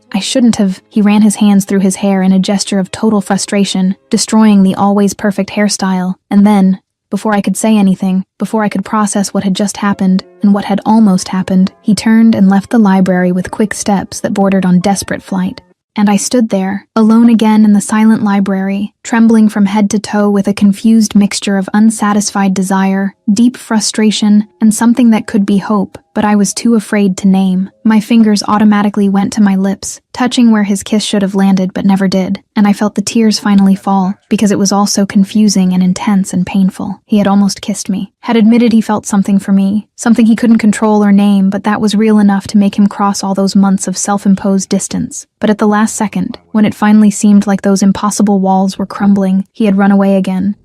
have." He ran his hands through his hair in a gesture of total frustration, destroying the always perfect hairstyle, and then, before I could say anything, before I could process what had just happened, and what had almost happened, he turned and left the library with quick steps that bordered on desperate flight. And I stood there, alone again in the silent library, trembling from head to toe with a confused mixture of unsatisfied desire, deep frustration, and something that could be hope, but I was too afraid to name. My fingers automatically went to my lips, touching where his kiss should have landed but never did, and I felt the tears finally fall, because it was all so confusing and intense and painful. He had almost kissed me, had admitted he felt something for me, something he couldn't control or name, but that was real enough to make him cross all those months of self-imposed distance. But at the last second, when it finally seemed like those impossible walls were crumbling, he had run away again,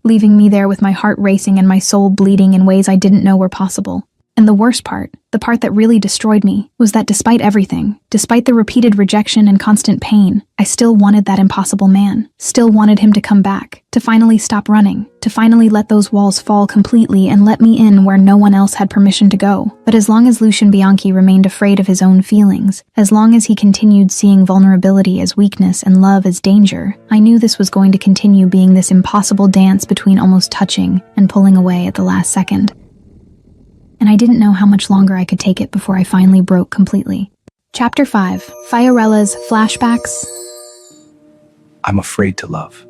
leaving me there with my heart racing and my soul bleeding in ways I didn't know were possible. And the worst part, the part that really destroyed me, was that despite everything, despite the repeated rejection and constant pain, I still wanted that impossible man, still wanted him to come back, to finally stop running, to finally let those walls fall completely and let me in where no one else had permission to go. But as long as Lucien Bianchi remained afraid of his own feelings, as long as he continued seeing vulnerability as weakness and love as danger, I knew this was going to continue being this impossible dance between almost touching and pulling away at the last second. And I didn't know how much longer I could take it before I finally broke completely. Chapter 5. Fiorella's Flashbacks. I'm afraid to love.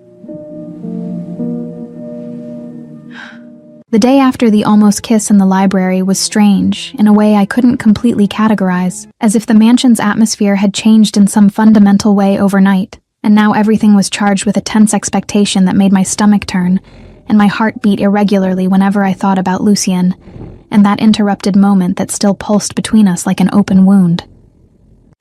The day after the almost kiss in the library was strange in a way I couldn't completely categorize, as if the mansion's atmosphere had changed in some fundamental way overnight, and now everything was charged with a tense expectation that made my stomach turn, and my heart beat irregularly whenever I thought about Lucien, and that interrupted moment that still pulsed between us like an open wound.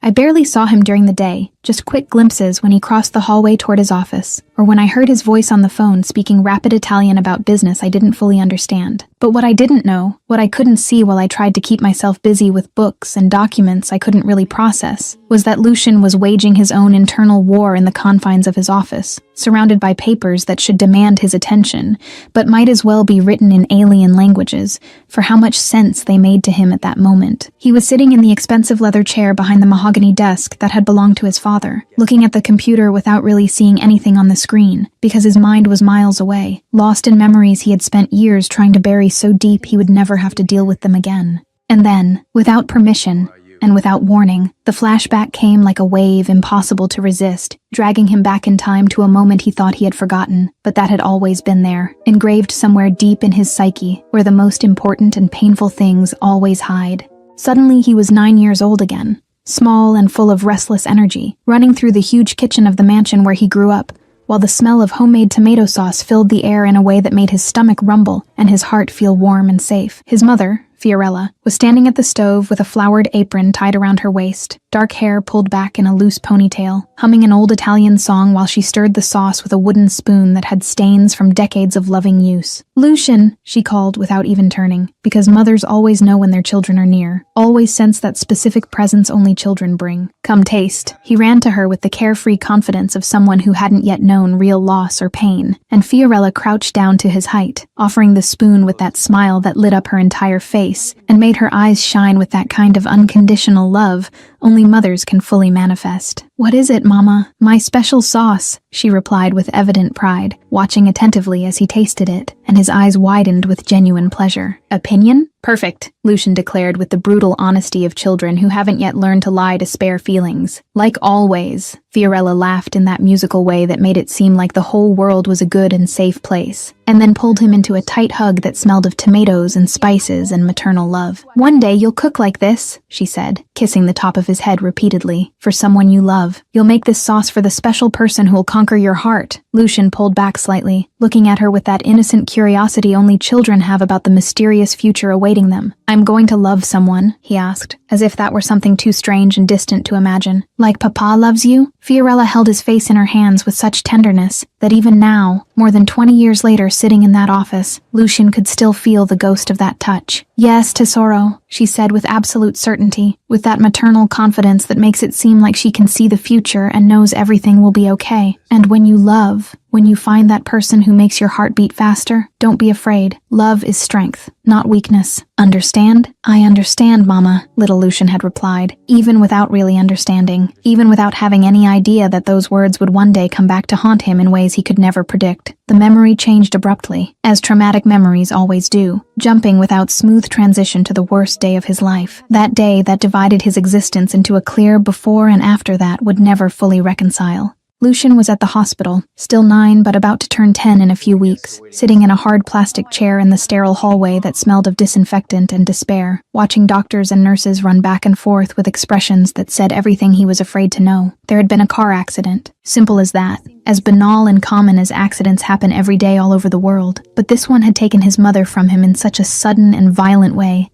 I barely saw him during the day, just quick glimpses when he crossed the hallway toward his office, or when I heard his voice on the phone speaking rapid Italian about business I didn't fully understand. But what I didn't know, what I couldn't see while I tried to keep myself busy with books and documents I couldn't really process, was that Lucien was waging his own internal war in the confines of his office, surrounded by papers that should demand his attention, but might as well be written in alien languages, for how much sense they made to him at that moment. He was sitting in the expensive leather chair behind the mahogany desk that had belonged to his father, looking at the computer without really seeing anything on the screen, because his mind was miles away, lost in memories he had spent years trying to bury so deep he would never have to deal with them again. And then, without permission, and without warning, the flashback came like a wave impossible to resist, dragging him back in time to a moment he thought he had forgotten, but that had always been there, engraved somewhere deep in his psyche, where the most important and painful things always hide. Suddenly he was 9 years old again, small and full of restless energy, running through the huge kitchen of the mansion where he grew up, while the smell of homemade tomato sauce filled the air in a way that made his stomach rumble and his heart feel warm and safe. His mother, Fiorella, was standing at the stove with a flowered apron tied around her waist, dark hair pulled back in a loose ponytail, humming an old Italian song while she stirred the sauce with a wooden spoon that had stains from decades of loving use. "Lucien," she called without even turning, because mothers always know when their children are near, always sense that specific presence only children bring. "Come taste." He ran to her with the carefree confidence of someone who hadn't yet known real loss or pain, and Fiorella crouched down to his height, offering the spoon with that smile that lit up her entire face and made her eyes shine with that kind of unconditional love only mothers can fully manifest. "What is it, Mama?" "My special sauce," she replied with evident pride, watching attentively as he tasted it, and his eyes widened with genuine pleasure. "Opinion? Perfect," Lucien declared with the brutal honesty of children who haven't yet learned to lie to spare feelings. "Like always." Fiorella laughed in that musical way that made it seem like the whole world was a good and safe place, and then pulled him into a tight hug that smelled of tomatoes and spices and maternal love. "One day you'll cook like this," she said, kissing the top of his head repeatedly, "for someone you love. You'll make this sauce for the special person who'll conquer your heart." Lucien pulled back slightly, looking at her with that innocent curiosity only children have about the mysterious future awaiting them. "I'm going to love someone?" he asked, as if that were something too strange and distant to imagine. "Like Papa loves you?" Fiorella held his face in her hands with such tenderness that even now, more than 20 years later sitting in that office, Lucien could still feel the ghost of that touch. "Yes, tesoro," she said with absolute certainty, with that maternal confidence that makes it seem like she can see the future and knows everything will be okay. "And when you love, when you find that person who makes your heart beat faster, don't be afraid. Love is strength, not weakness. Understand?" "I understand, Mama," little Lucien had replied, even without really understanding, even without having any idea that those words would one day come back to haunt him in ways he could never predict. The memory changed abruptly, as traumatic memories always do, jumping without smooth transition to the worst day of his life. That day that divided his existence into a clear before and after that would never fully reconcile. Lucien was at the hospital, still 9 but about to turn 10 in a few weeks, sitting in a hard plastic chair in the sterile hallway that smelled of disinfectant and despair, watching doctors and nurses run back and forth with expressions that said everything he was afraid to know. There had been a car accident. Simple as that. As banal and common as accidents happen every day all over the world. But this one had taken his mother from him in such a sudden and violent way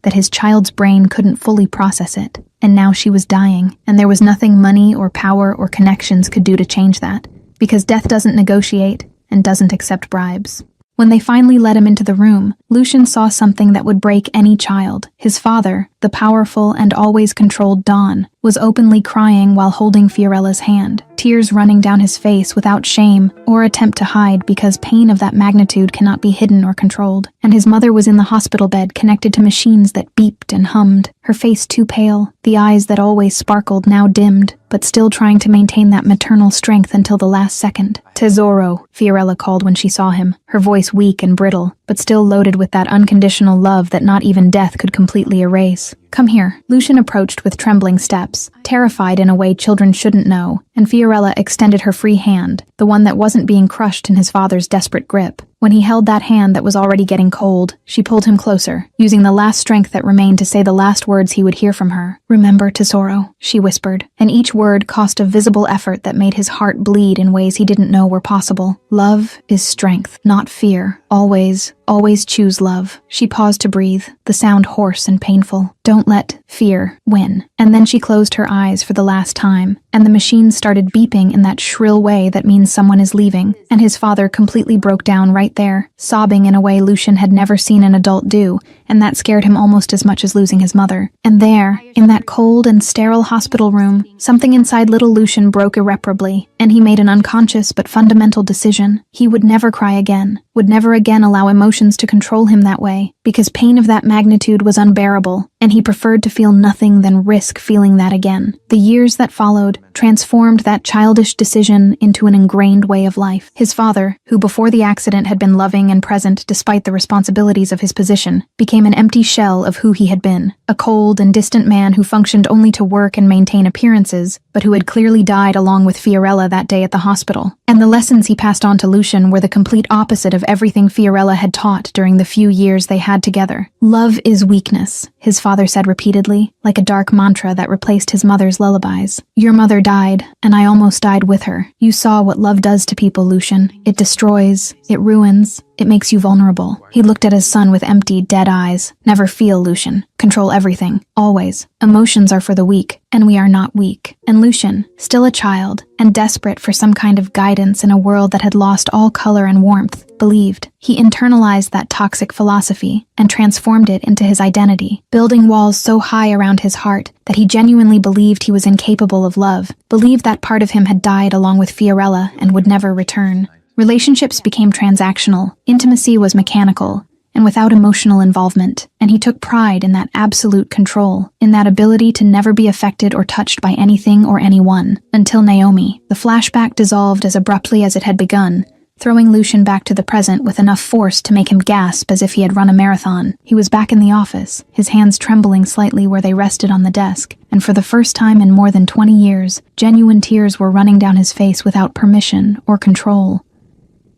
that his child's brain couldn't fully process it. And now she was dying, and there was nothing money or power or connections could do to change that, because death doesn't negotiate and doesn't accept bribes. When they finally let him into the room, Lucian saw something that would break any child. His father, the powerful and always controlled Don, was openly crying while holding Fiorella's hand, tears running down his face without shame or attempt to hide because pain of that magnitude cannot be hidden or controlled. And his mother was in the hospital bed connected to machines that beeped and hummed, her face too pale, the eyes that always sparkled now dimmed, but still trying to maintain that maternal strength until the last second. "Tesoro," Fiorella called when she saw him, her voice weak and brittle, but still loaded with that unconditional love that not even death could completely erase. "Come here." Lucian approached with trembling steps, terrified in a way children shouldn't know, and Fiorella extended her free hand, the one that wasn't being crushed in his father's desperate grip. When he held that hand that was already getting cold, she pulled him closer, using the last strength that remained to say the last words he would hear from her. "Remember, Tesoro," she whispered, and each word cost a visible effort that made his heart bleed in ways he didn't know were possible. "Love is strength, not fear. Always, always choose love." She paused to breathe, the sound hoarse and painful. "Don't let fear win." And then she closed her eyes for the last time, and the machine started beeping in that shrill way that means someone is leaving, and his father completely broke down right there, sobbing in a way Lucian had never seen an adult do, and that scared him almost as much as losing his mother. And there, in that cold and sterile hospital room, something inside little Lucian broke irreparably, and he made an unconscious but fundamental decision. He would never cry again, would never again allow emotions to control him that way, because pain of that magnitude was unbearable, and he preferred to feel nothing than risk feeling that again. The years that followed transformed that childish decision into an ingrained way of life. His father, who before the accident had been loving and present despite the responsibilities of his position, became an empty shell of who he had been, a cold and distant man who functioned only to work and maintain appearances, but who had clearly died along with Fiorella that day at the hospital. And the lessons he passed on to Lucian were the complete opposite of everything Fiorella had taught during the few years they had together. "Love is weakness," his father said repeatedly, like a dark mantra that replaced his mother's lullabies. "Your mother died, and I almost died with her. You saw what love does to people, Lucian. It destroys, it ruins, it makes you vulnerable." He looked at his son with empty, dead eyes. "Never feel, Lucian. Control everything. Always. Emotions are for the weak, and we are not weak." And Lucian, still a child, and desperate for some kind of guidance in a world that had lost all color and warmth, believed. He internalized that toxic philosophy and transformed it into his identity, building walls so high around his heart that he genuinely believed he was incapable of love, believed that part of him had died along with Fiorella and would never return. Relationships became transactional, intimacy was mechanical, and without emotional involvement, and he took pride in that absolute control, in that ability to never be affected or touched by anything or anyone. Until Naomi, the flashback dissolved as abruptly as it had begun, throwing Lucian back to the present with enough force to make him gasp as if he had run a marathon. He was back in the office, his hands trembling slightly where they rested on the desk, and for the first time in more than 20 years, genuine tears were running down his face without permission or control.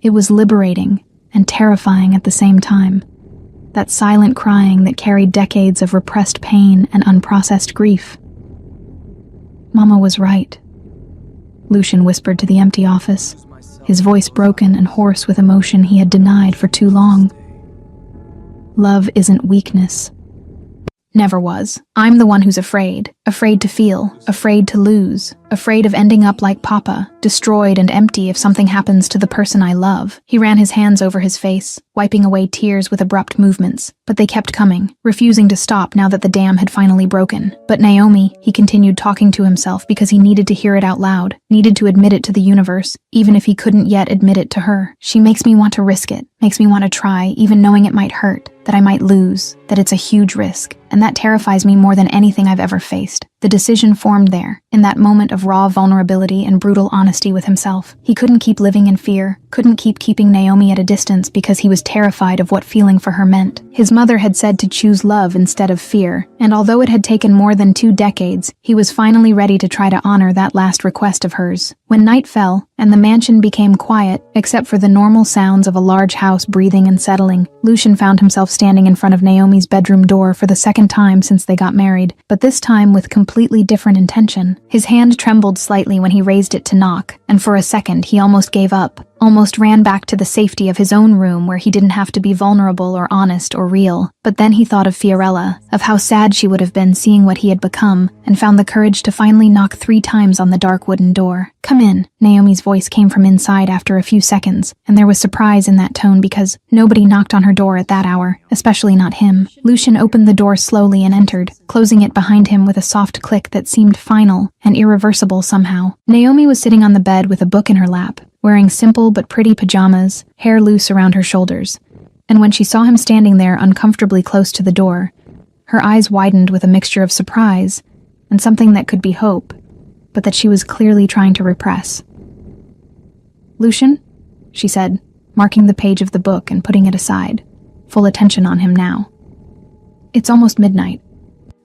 It was liberating and terrifying at the same time. That silent crying that carried decades of repressed pain and unprocessed grief. "Mama was right," Lucian whispered to the empty office, his voice broken and hoarse with emotion he had denied for too long. "Love isn't weakness. Never was. I'm the one who's afraid. Afraid to feel. Afraid to lose. Afraid of ending up like Papa, destroyed and empty if something happens to the person I love." He ran his hands over his face, wiping away tears with abrupt movements, but they kept coming, refusing to stop now that the dam had finally broken. "But Naomi," he continued talking to himself because he needed to hear it out loud, needed to admit it to the universe, even if he couldn't yet admit it to her. "She makes me want to risk it, makes me want to try, even knowing it might hurt, that I might lose, that it's a huge risk, and that terrifies me more than anything I've ever faced." The decision formed there, in that moment of raw vulnerability and brutal honesty with himself. He couldn't keep living in fear, couldn't keep keeping Naomi at a distance because he was terrified of what feeling for her meant. His mother had said to choose love instead of fear, and although it had taken more than 2 decades, he was finally ready to try to honor that last request of hers. When night fell, and the mansion became quiet, except for the normal sounds of a large house breathing and settling, Lucian found himself standing in front of Naomi's bedroom door for the second time since they got married, but this time with completely different intention. His hand trembled slightly when he raised it to knock, and for a second he almost gave up. almost ran back to the safety of his own room where he didn't have to be vulnerable or honest or real. But then he thought of Fiorella, of how sad she would have been seeing what he had become, and found the courage to finally knock 3 times on the dark wooden door. "Come in," Naomi's voice came from inside after a few seconds, and there was surprise in that tone because nobody knocked on her door at that hour, especially not him. Lucian opened the door slowly and entered, closing it behind him with a soft click that seemed final and irreversible somehow. Naomi was sitting on the bed with a book in her lap, wearing simple but pretty pajamas, hair loose around her shoulders. And when she saw him standing there uncomfortably close to the door, her eyes widened with a mixture of surprise and something that could be hope, but that she was clearly trying to repress. "Lucian?" she said, marking the page of the book and putting it aside, full attention on him now. "It's almost midnight."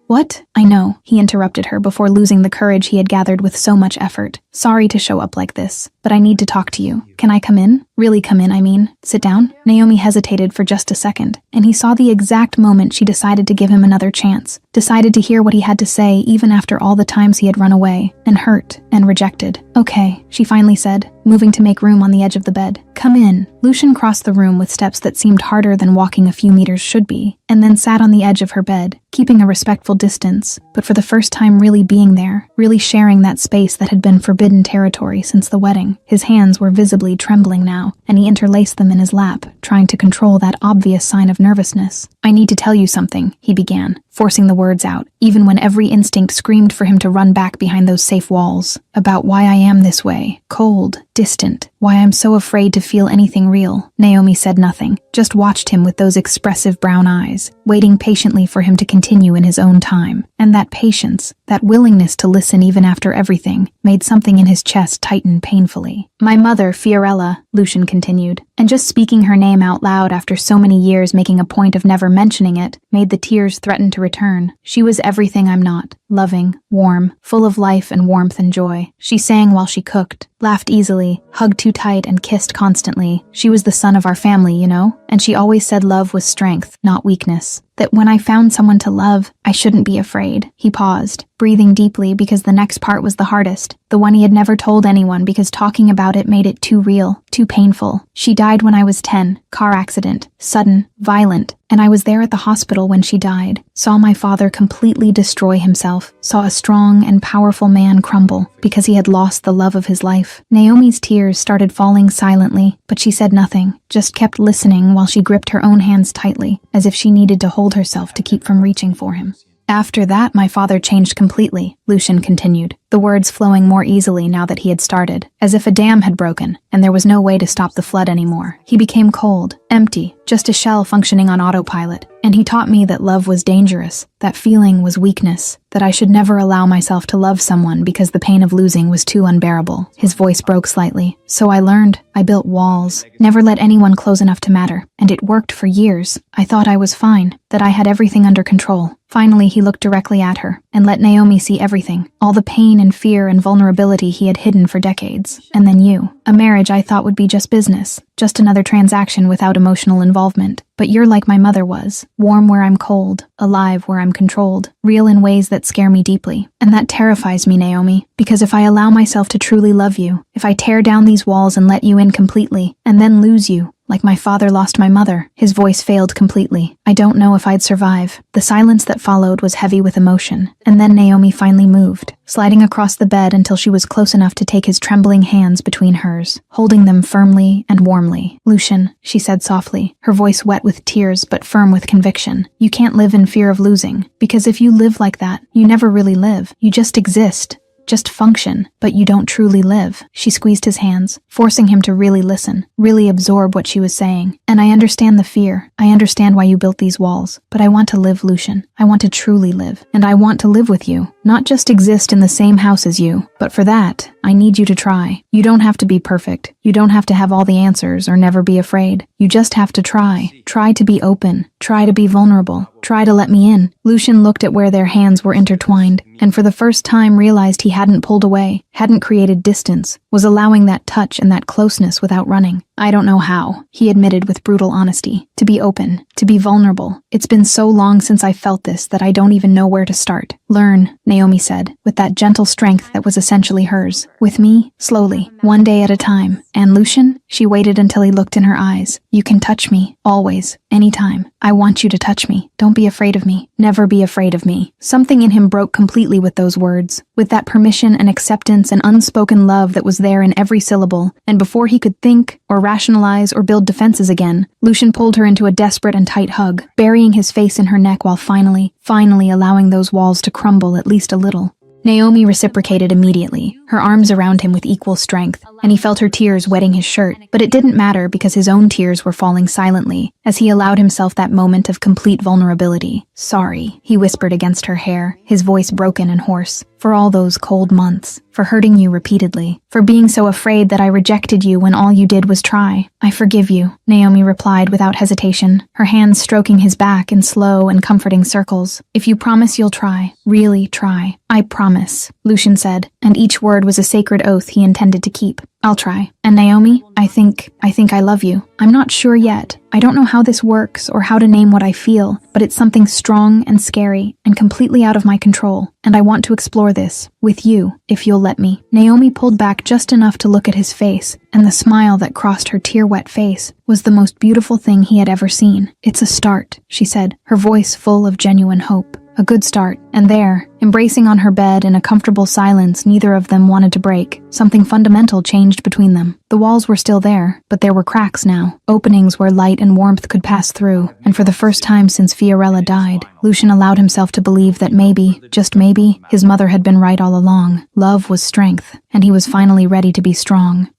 "What?" "I know," he interrupted her before losing the courage he had gathered with so much effort. "Sorry to show up like this, but I need to talk to you. Can I come in? Really come in, I mean. Sit down?" Naomi hesitated for just a second, and he saw the exact moment she decided to give him another chance, decided to hear what he had to say even after all the times he had run away, and hurt, and rejected. "Okay," she finally said, moving to make room on the edge of the bed. "Come in." Lucian crossed the room with steps that seemed harder than walking a few meters should be, and then sat on the edge of her bed, keeping a respectful distance, but for the first time really being there, really sharing that space that had been forbidden territory since the wedding. His hands were visibly trembling now, and he interlaced them in his lap, trying to control that obvious sign of nervousness. "I need to tell you something," he began, forcing the words out, even when every instinct screamed for him to run back behind those safe walls, about why I am this way, cold, distant, why I'm so afraid to feel anything real. Naomi said nothing, just watched him with those expressive brown eyes, waiting patiently for him to continue in his own time. And that patience, that willingness to listen even after everything, made something in his chest tighten painfully. "My mother, Fiorella," Lucian continued, and just speaking her name out loud after so many years making a point of never mentioning it, made the tears threaten to return. "She was everything I'm not. Loving, warm, full of life and warmth and joy. She sang while she cooked, laughed easily, hugged too tight and kissed constantly. She was the sun of our family, you know? And she always said love was strength, not weakness. That when I found someone to love, I shouldn't be afraid." He paused, breathing deeply because the next part was the hardest, the one he had never told anyone because talking about it made it too real, too painful. "She died when I was 10, car accident, sudden, violent, and I was there at the hospital when she died. Saw my father completely destroy himself, saw a strong and powerful man crumble because he had lost the love of his life." Naomi's tears started falling silently, but she said nothing, just kept listening while she gripped her own hands tightly, as if she needed to hold herself to keep from reaching for him. "After that, my father changed completely," Lucian continued, the words flowing more easily now that he had started, as if a dam had broken, and there was no way to stop the flood anymore. "He became cold, empty, just a shell functioning on autopilot, and he taught me that love was dangerous, that feeling was weakness, that I should never allow myself to love someone because the pain of losing was too unbearable." His voice broke slightly. "So I learned. I built walls, never let anyone close enough to matter, and it worked for years. I thought I was fine, that I had everything under control." Finally, he looked directly at her and let Naomi see everything, all the pain and fear and vulnerability he had hidden for decades. "And then you. A marriage I thought would be just business, just another transaction without emotional involvement. But you're like my mother was, warm where I'm cold, alive where I'm controlled, real in ways that scare me deeply. And that terrifies me, Naomi, because if I allow myself to truly love you, if I tear down these walls and let you in completely, and then lose you, like my father lost my mother," his voice failed completely, "I don't know if I'd survive." The silence that followed was heavy with emotion, and then Naomi finally moved, sliding across the bed until she was close enough to take his trembling hands between hers, holding them firmly and warmly. "Lucian," she said softly, her voice wet with tears but firm with conviction, "you can't live in fear of losing, because if you live like that, you never really live. You just exist. Just function, but you don't truly live." She squeezed his hands, forcing him to really listen, really absorb what she was saying. "And I understand the fear. I understand why you built these walls. But I want to live, Lucian. I want to truly live. And I want to live with you. Not just exist in the same house as you. But for that, I need you to try. You don't have to be perfect. You don't have to have all the answers or never be afraid. You just have to try. Try to be open. Try to be vulnerable. Try to let me in." Lucian looked at where their hands were intertwined, and for the first time realized he hadn't pulled away, hadn't created distance, was allowing that touch and that closeness without running. I don't know how, he admitted with brutal honesty. To be open, to be vulnerable. It's been so long since I felt this that I don't even know where to start. Learn, Naomi said, with that gentle strength that was essentially hers. With me, slowly, one day at a time. And Lucian? She waited until he looked in her eyes. You can touch me, always, anytime. I want you to touch me. Don't be afraid of me. Never be afraid of me. Something in him broke completely with those words, with that permission and acceptance and unspoken love that was there in every syllable, and before he could think, or rationalize, or build defenses again, Lucian pulled her into a desperate and tight hug, burying his face in her neck while finally allowing those walls to crumble at least a little. Naomi reciprocated immediately, her arms around him with equal strength, and he felt her tears wetting his shirt, but it didn't matter because his own tears were falling silently as he allowed himself that moment of complete vulnerability. Sorry, he whispered against her hair, his voice broken and hoarse, for all those cold months, for hurting you repeatedly, for being so afraid that I rejected you when all you did was try. I forgive you, Naomi replied without hesitation, her hands stroking his back in slow and comforting circles. If you promise you'll try, really try. I promise, Lucian said, and each word was a sacred oath he intended to keep. I'll try. And Naomi, I think I love you. I'm not sure yet. I don't know how this works or how to name what I feel, but it's something strong and scary and completely out of my control, and I want to explore this with you, if you'll let me. Naomi pulled back just enough to look at his face, and the smile that crossed her tear-wet face was the most beautiful thing he had ever seen. It's a start, she said, her voice full of genuine hope. A good start, and there, embracing on her bed in a comfortable silence neither of them wanted to break, something fundamental changed between them. The walls were still there, but there were cracks now, openings where light and warmth could pass through, and for the first time since Fiorella died, Lucian allowed himself to believe that maybe, just maybe, his mother had been right all along. Love was strength, and he was finally ready to be strong.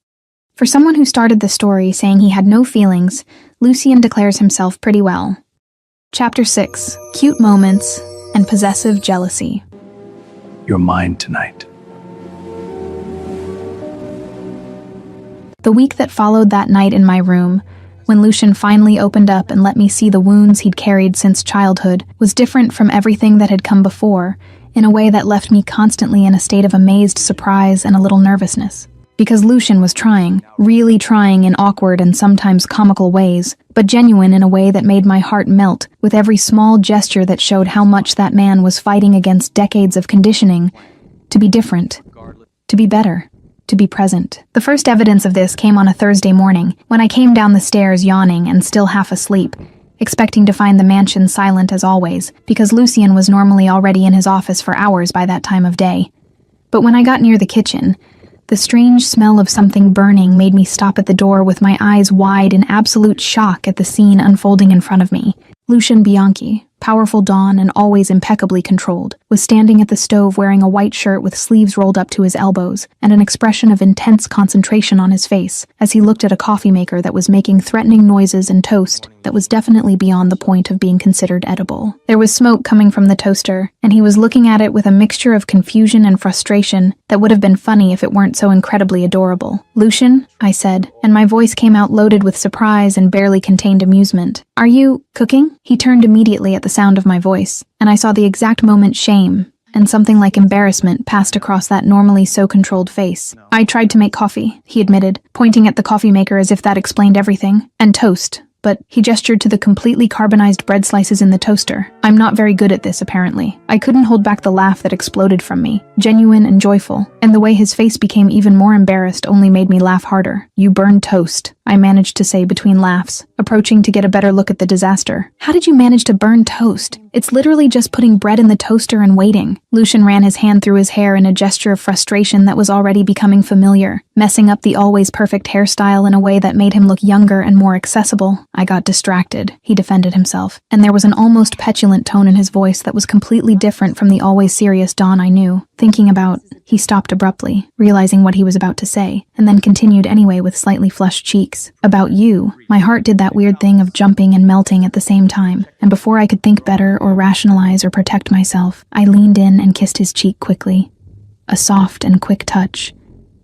For someone who started the story saying he had no feelings, Lucian declares himself pretty well. Chapter 6. Cute Moments and Possessive Jealousy. You're mine tonight. The week that followed that night in my room, when Lucian finally opened up and let me see the wounds he'd carried since childhood, was different from everything that had come before, in a way that left me constantly in a state of amazed surprise and a little nervousness. Because Lucian was trying, really trying in awkward and sometimes comical ways, but genuine in a way that made my heart melt, with every small gesture that showed how much that man was fighting against decades of conditioning to be different, to be better, to be present. The first evidence of this came on a Thursday morning, when I came down the stairs yawning and still half asleep, expecting to find the mansion silent as always, because Lucian was normally already in his office for hours by that time of day. But when I got near the kitchen, the strange smell of something burning made me stop at the door with my eyes wide in absolute shock at the scene unfolding in front of me. Lucian Bianchi, powerful Don and always impeccably controlled, was standing at the stove wearing a white shirt with sleeves rolled up to his elbows and an expression of intense concentration on his face as he looked at a coffee maker that was making threatening noises and toast that was definitely beyond the point of being considered edible. There was smoke coming from the toaster, and he was looking at it with a mixture of confusion and frustration that would have been funny if it weren't so incredibly adorable. "Lucian," I said, and my voice came out loaded with surprise and barely contained amusement. "Are you cooking?" He turned immediately at the sound of my voice, and I saw the exact moment shame and something like embarrassment passed across that normally so controlled face. "I tried to make coffee," he admitted, pointing at the coffee maker as if that explained everything, "and toast. But," he gestured to the completely carbonized bread slices in the toaster. "I'm not very good at this, apparently." I couldn't hold back the laugh that exploded from me, genuine and joyful, and the way his face became even more embarrassed only made me laugh harder. "You burned toast," I managed to say between laughs, approaching to get a better look at the disaster. "How did you manage to burn toast? It's literally just putting bread in the toaster and waiting." Lucian ran his hand through his hair in a gesture of frustration that was already becoming familiar, messing up the always perfect hairstyle in a way that made him look younger and more accessible. "I got distracted," he defended himself, and there was an almost petulant tone in his voice that was completely different from the always serious Don I knew. "Thinking about..." He stopped abruptly, realizing what he was about to say, and then continued anyway with slightly flushed cheeks. "About you." My heart did that weird thing of jumping and melting at the same time, and before I could think better or rationalize or protect myself, I leaned in and kissed his cheek quickly. A soft and quick touch,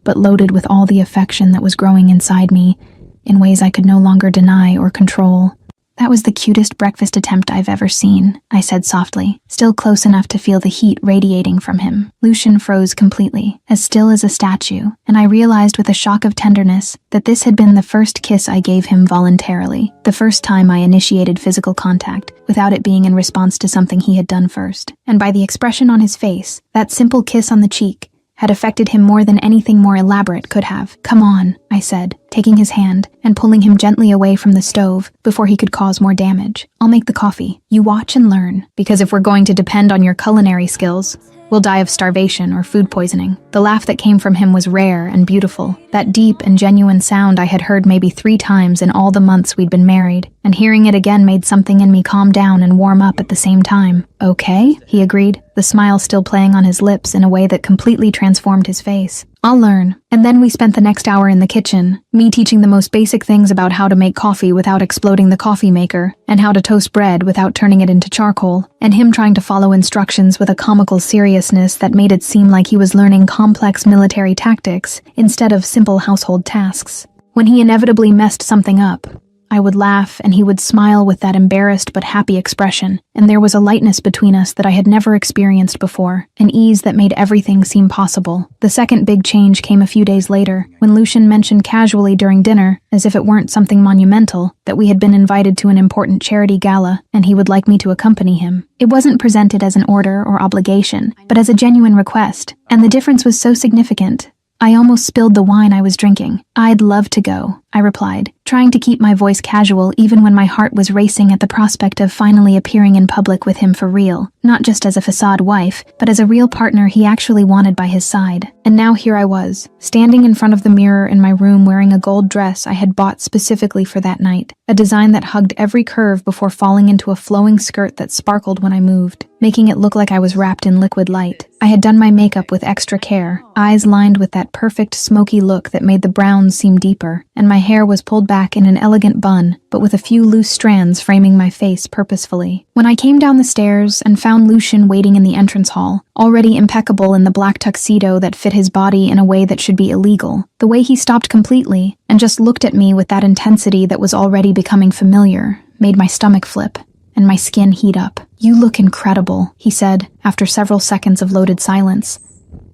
but loaded with all the affection that was growing inside me, in ways I could no longer deny or control. That was the cutest breakfast attempt I've ever seen, I said softly, still close enough to feel the heat radiating from him. Lucian froze completely, as still as a statue, and I realized with a shock of tenderness that this had been the first kiss I gave him voluntarily, the first time I initiated physical contact, without it being in response to something he had done first. And by the expression on his face, that simple kiss on the cheek had affected him more than anything more elaborate could have. "Come on," I said, taking his hand and pulling him gently away from the stove before he could cause more damage. "I'll make the coffee. You watch and learn, because if we're going to depend on your culinary skills, we'll die of starvation or food poisoning." The laugh that came from him was rare and beautiful, that deep and genuine sound I had heard maybe 3 times in all the months we'd been married, and hearing it again made something in me calm down and warm up at the same time. "Okay," he agreed, the smile still playing on his lips in a way that completely transformed his face. "I'll learn." And then we spent the next hour in the kitchen, me teaching the most basic things about how to make coffee without exploding the coffee maker, and how to toast bread without turning it into charcoal, and him trying to follow instructions with a comical seriousness that made it seem like he was learning complex military tactics instead of simple household tasks. When he inevitably messed something up, I would laugh and he would smile with that embarrassed but happy expression, and there was a lightness between us that I had never experienced before, an ease that made everything seem possible. The second big change came a few days later, when Lucian mentioned casually during dinner, as if it weren't something monumental, that we had been invited to an important charity gala, and he would like me to accompany him. It wasn't presented as an order or obligation, but as a genuine request, and the difference was so significant. I almost spilled the wine I was drinking. "I'd love to go," I replied, trying to keep my voice casual even when my heart was racing at the prospect of finally appearing in public with him for real, not just as a facade wife, but as a real partner he actually wanted by his side. And now here I was, standing in front of the mirror in my room wearing a gold dress I had bought specifically for that night, a design that hugged every curve before falling into a flowing skirt that sparkled when I moved, making it look like I was wrapped in liquid light. I had done my makeup with extra care, eyes lined with that perfect smoky look that made the browns seem deeper, and my hair was pulled back in an elegant bun, but with a few loose strands framing my face purposefully. When I came down the stairs and found Lucian waiting in the entrance hall, already impeccable in the black tuxedo that fit his body in a way that should be illegal, the way he stopped completely and just looked at me with that intensity that was already becoming familiar made my stomach flip and my skin heat up. "You look incredible," he said, after several seconds of loaded silence,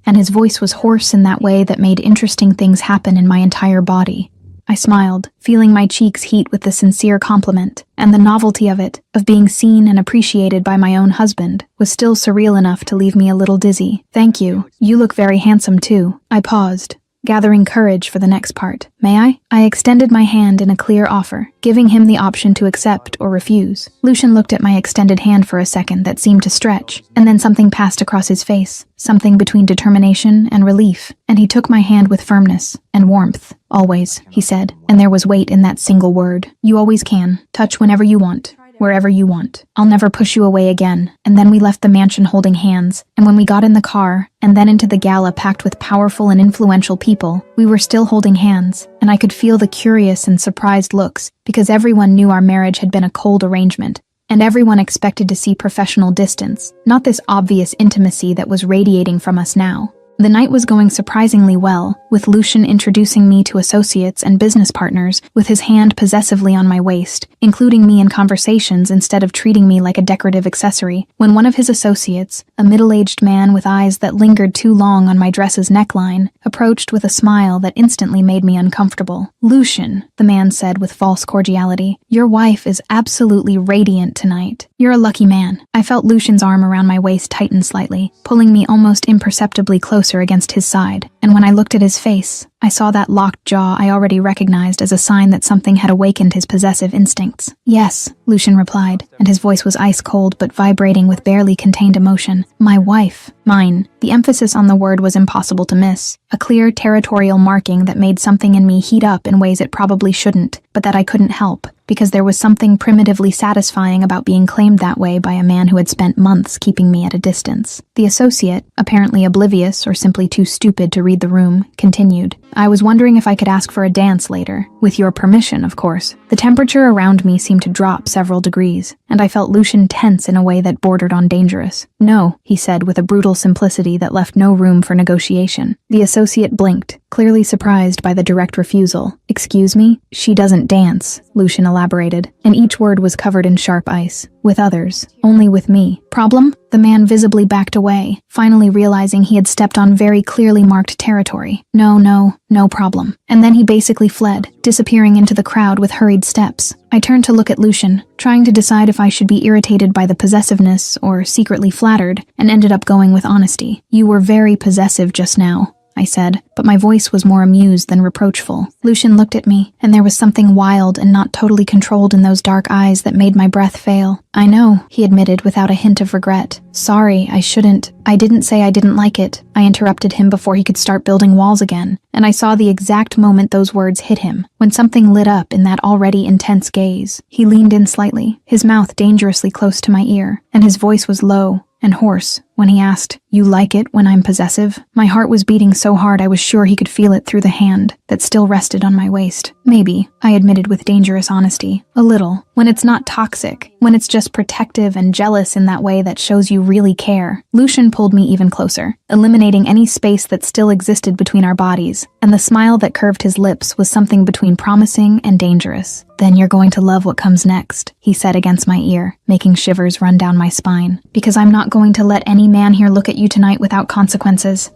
and his voice was hoarse in that way that made interesting things happen in my entire body. I smiled, feeling my cheeks heat with the sincere compliment, and the novelty of it, of being seen and appreciated by my own husband, was still surreal enough to leave me a little dizzy. "Thank you. You look very handsome too." I paused, gathering courage for the next part. "May I?" I extended my hand in a clear offer, giving him the option to accept or refuse. Lucian looked at my extended hand for a second that seemed to stretch, and then something passed across his face, something between determination and relief, and he took my hand with firmness and warmth. "Always," he said, and there was weight in that single word. "You always can. Touch whenever you want. Wherever you want. I'll never push you away again." And then we left the mansion holding hands, and when we got in the car, and then into the gala packed with powerful and influential people, we were still holding hands, and I could feel the curious and surprised looks, because everyone knew our marriage had been a cold arrangement, and everyone expected to see professional distance, not this obvious intimacy that was radiating from us now. The night was going surprisingly well, with Lucian introducing me to associates and business partners with his hand possessively on my waist, including me in conversations instead of treating me like a decorative accessory, when one of his associates, a middle-aged man with eyes that lingered too long on my dress's neckline, approached with a smile that instantly made me uncomfortable. "Lucian," the man said with false cordiality, "your wife is absolutely radiant tonight. You're a lucky man." I felt Lucian's arm around my waist tighten slightly, pulling me almost imperceptibly closer against his side, and when I looked at his face, I saw that locked jaw I already recognized as a sign that something had awakened his possessive instincts. "Yes," Lucian replied, and his voice was ice cold but vibrating with barely contained emotion. "My wife. Mine." The emphasis on the word was impossible to miss, a clear territorial marking that made something in me heat up in ways it probably shouldn't, but that I couldn't help, because there was something primitively satisfying about being claimed that way by a man who had spent months keeping me at a distance. The associate, apparently oblivious or simply too stupid to read the room, continued. "I was wondering if I could ask for a dance later. With your permission, of course." The temperature around me seemed to drop several degrees, and I felt Lucian tense in a way that bordered on dangerous. "No," he said with a brutal simplicity that left no room for negotiation. The associate blinked, clearly surprised by the direct refusal. "Excuse me? She doesn't dance," Lucian elaborated, and each word was covered in sharp ice. "With others, only with me." "Problem?" The man visibly backed away, finally realizing he had stepped on very clearly marked territory. No problem." And then he basically fled, disappearing into the crowd with hurried steps. I turned to look at Lucian, trying to decide if I should be irritated by the possessiveness or secretly flattered, and ended up going with honesty. "You were very possessive just now," I said, but my voice was more amused than reproachful. Lucian looked at me, and there was something wild and not totally controlled in those dark eyes that made my breath fail. "I know," he admitted without a hint of regret. "Sorry, I shouldn't. I didn't say I didn't like it." I interrupted him before he could start building walls again, and I saw the exact moment those words hit him, when something lit up in that already intense gaze. He leaned in slightly, his mouth dangerously close to my ear, and his voice was low and hoarse when he asked, "You like it when I'm possessive?" My heart was beating so hard I was sure he could feel it through the hand that still rested on my waist. "Maybe," I admitted with dangerous honesty. "A little. When it's not toxic, when it's just protective and jealous in that way that shows you really care." Lucian pulled me even closer, eliminating any space that still existed between our bodies, and the smile that curved his lips was something between promising and dangerous. "Then you're going to love what comes next," he said against my ear, making shivers run down my spine. "Because I'm not going to let any man here look at you tonight without consequences."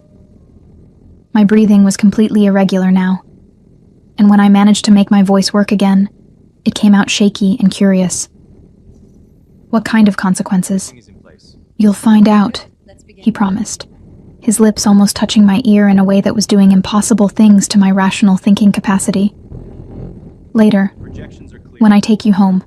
My breathing was completely irregular now, and when I managed to make my voice work again, it came out shaky and curious. "What kind of consequences?" "You'll find out," he promised, his lips almost touching my ear in a way that was doing impossible things to my rational thinking capacity. "Later, when I take you home,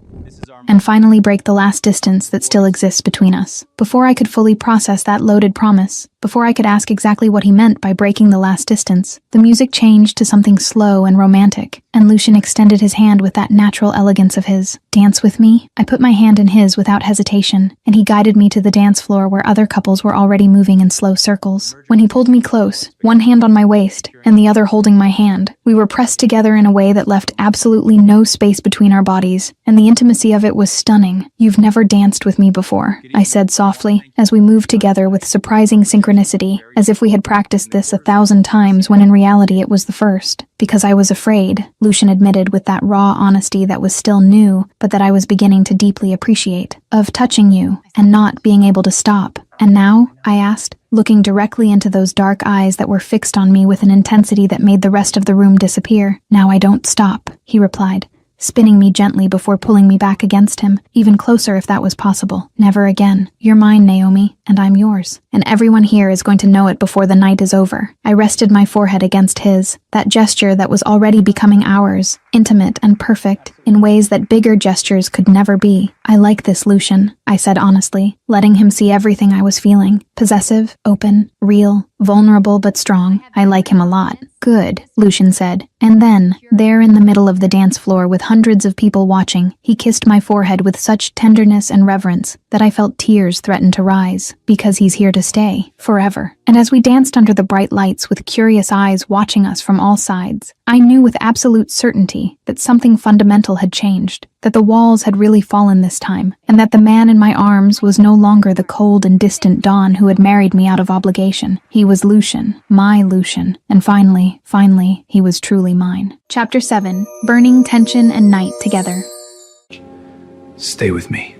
and finally break the last distance that still exists between us." Before I could fully process that loaded promise, before I could ask exactly what he meant by breaking the last distance, the music changed to something slow and romantic, and Lucian extended his hand with that natural elegance of his. "Dance with me?" I put my hand in his without hesitation, and he guided me to the dance floor where other couples were already moving in slow circles. When he pulled me close, one hand on my waist and the other holding my hand, we were pressed together in a way that left absolutely no space between our bodies, and the intimacy of it was stunning. "You've never danced with me before," I said softly, as we moved together with surprising synchronicity, as if we had practiced this 1,000 times when in reality it was the first. "Because I was afraid," Lucian admitted with that raw honesty that was still new, but that I was beginning to deeply appreciate, "of touching you and not being able to stop." "And now?" I asked, looking directly into those dark eyes that were fixed on me with an intensity that made the rest of the room disappear. "Now I don't stop," he replied, spinning me gently before pulling me back against him, even closer if that was possible. "Never again. You're mine, Naomi, and I'm yours. And everyone here is going to know it before the night is over." I rested my forehead against his, that gesture that was already becoming ours, intimate and perfect, in ways that bigger gestures could never be. "I like this, Lucian," I said honestly, letting him see everything I was feeling. Possessive, open, real, vulnerable but strong. "I like him a lot." "Good," Lucian said. And then, there in the middle of the dance floor with hundreds of people watching, he kissed my forehead with such tenderness and reverence that I felt tears threaten to rise. Because he's here to stay, forever. And as we danced under the bright lights with curious eyes watching us from all sides, I knew with absolute certainty that something fundamental had changed, that the walls had really fallen this time, and that the man in my arms was no longer the cold and distant Don who had married me out of obligation. He was Lucian, my Lucian, and finally, he was truly mine. Chapter 7. Burning tension and night together. Stay with me.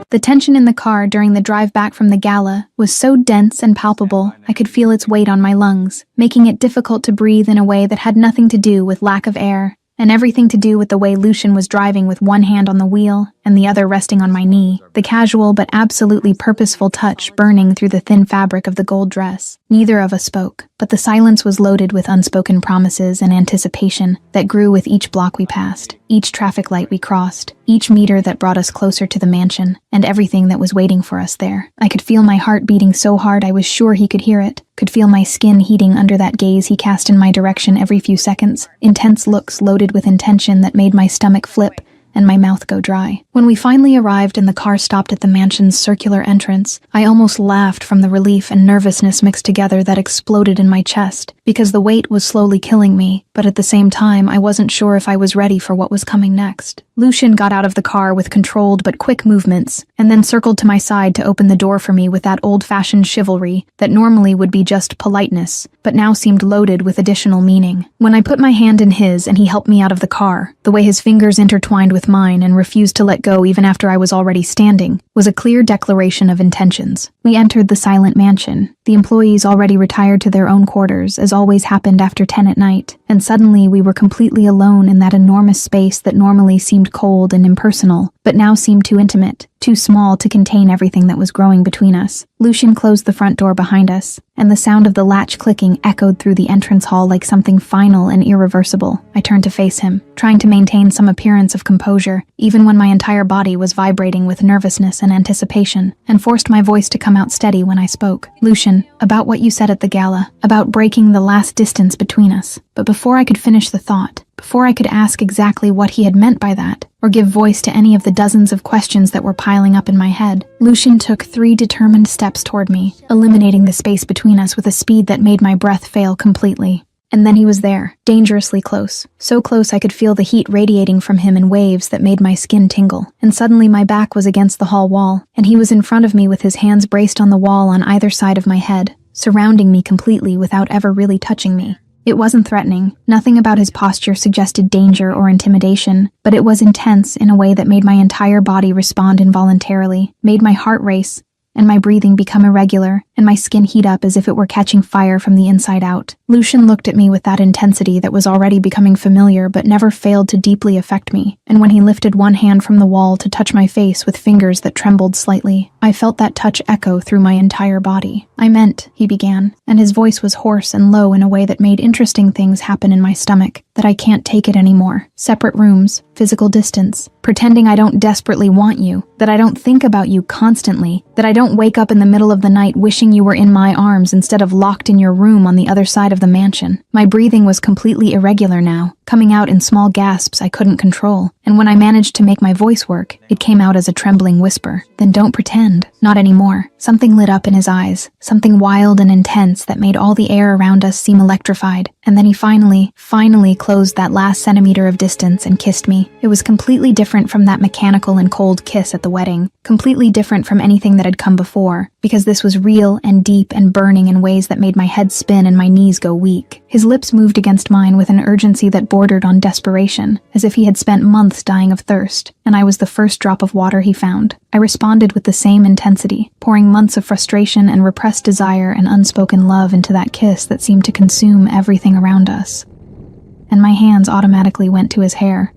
The tension in the car during the drive back from the gala was so dense and palpable I could feel its weight on my lungs, making it difficult to breathe in a way that had nothing to do with lack of air, and everything to do with the way Lucian was driving with one hand on the wheel and the other resting on my knee, the casual but absolutely purposeful touch burning through the thin fabric of the gold dress. Neither of us spoke, but the silence was loaded with unspoken promises and anticipation that grew with each block we passed, each traffic light we crossed, each meter that brought us closer to the mansion, and everything that was waiting for us there. I could feel my heart beating so hard I was sure he could hear it, could feel my skin heating under that gaze he cast in my direction every few seconds, intense looks loaded with intention that made my stomach flip and my mouth go dry. When we finally arrived and the car stopped at the mansion's circular entrance, I almost laughed from the relief and nervousness mixed together that exploded in my chest, because the weight was slowly killing me, but at the same time I wasn't sure if I was ready for what was coming next. Lucian got out of the car with controlled but quick movements, and then circled to my side to open the door for me with that old-fashioned chivalry that normally would be just politeness, but now seemed loaded with additional meaning. When I put my hand in his and he helped me out of the car, the way his fingers intertwined with mine and refused to let go even after I was already standing, was a clear declaration of intentions. We entered the silent mansion, the employees already retired to their own quarters, as always happened after 10 at night, and suddenly we were completely alone in that enormous space that normally seemed cold and impersonal, but now seemed too intimate, too small to contain everything that was growing between us. Lucian closed the front door behind us, and the sound of the latch clicking echoed through the entrance hall like something final and irreversible. I turned to face him, trying to maintain some appearance of composure, even when my entire body was vibrating with nervousness and anticipation, and forced my voice to come out steady when I spoke. Lucian, about what you said at the gala, about breaking the last distance between us. But before I could finish the thought, before I could ask exactly what he had meant by that, or give voice to any of the dozens of questions that were piling up in my head, Lucian took 3 determined steps toward me, eliminating the space between us with a speed that made my breath fail completely. And then he was there, dangerously close. So close I could feel the heat radiating from him in waves that made my skin tingle. And suddenly my back was against the hall wall, and he was in front of me with his hands braced on the wall on either side of my head, surrounding me completely without ever really touching me. It wasn't threatening. Nothing about his posture suggested danger or intimidation, but it was intense in a way that made my entire body respond involuntarily, made my heart race, and my breathing become irregular, and my skin heat up as if it were catching fire from the inside out. Lucian looked at me with that intensity that was already becoming familiar but never failed to deeply affect me, and when he lifted one hand from the wall to touch my face with fingers that trembled slightly, I felt that touch echo through my entire body. "I meant," he began, and his voice was hoarse and low in a way that made interesting things happen in my stomach, "that I can't take it anymore. Separate rooms, physical distance, pretending I don't desperately want you, that I don't think about you constantly, that I don't wake up in the middle of the night wishing you were in my arms instead of locked in your room on the other side of the mansion." My breathing was completely irregular now, coming out in small gasps I couldn't control, and when I managed to make my voice work, it came out as a trembling whisper. "Then don't pretend. Not anymore." Something lit up in his eyes, something wild and intense that made all the air around us seem electrified, and then he finally closed that last centimeter of distance and kissed me. It was completely different from that mechanical and cold kiss at the wedding, completely different from anything that had come before, because this was real and deep and burning in ways that made my head spin and my knees go weak. His lips moved against mine with an urgency that bordered on desperation, as if he had spent months dying of thirst, and I was the first drop of water he found. I responded with the same intensity, pouring months of frustration and repressed desire and unspoken love into that kiss that seemed to consume everything around us. And my hands automatically went to his hair,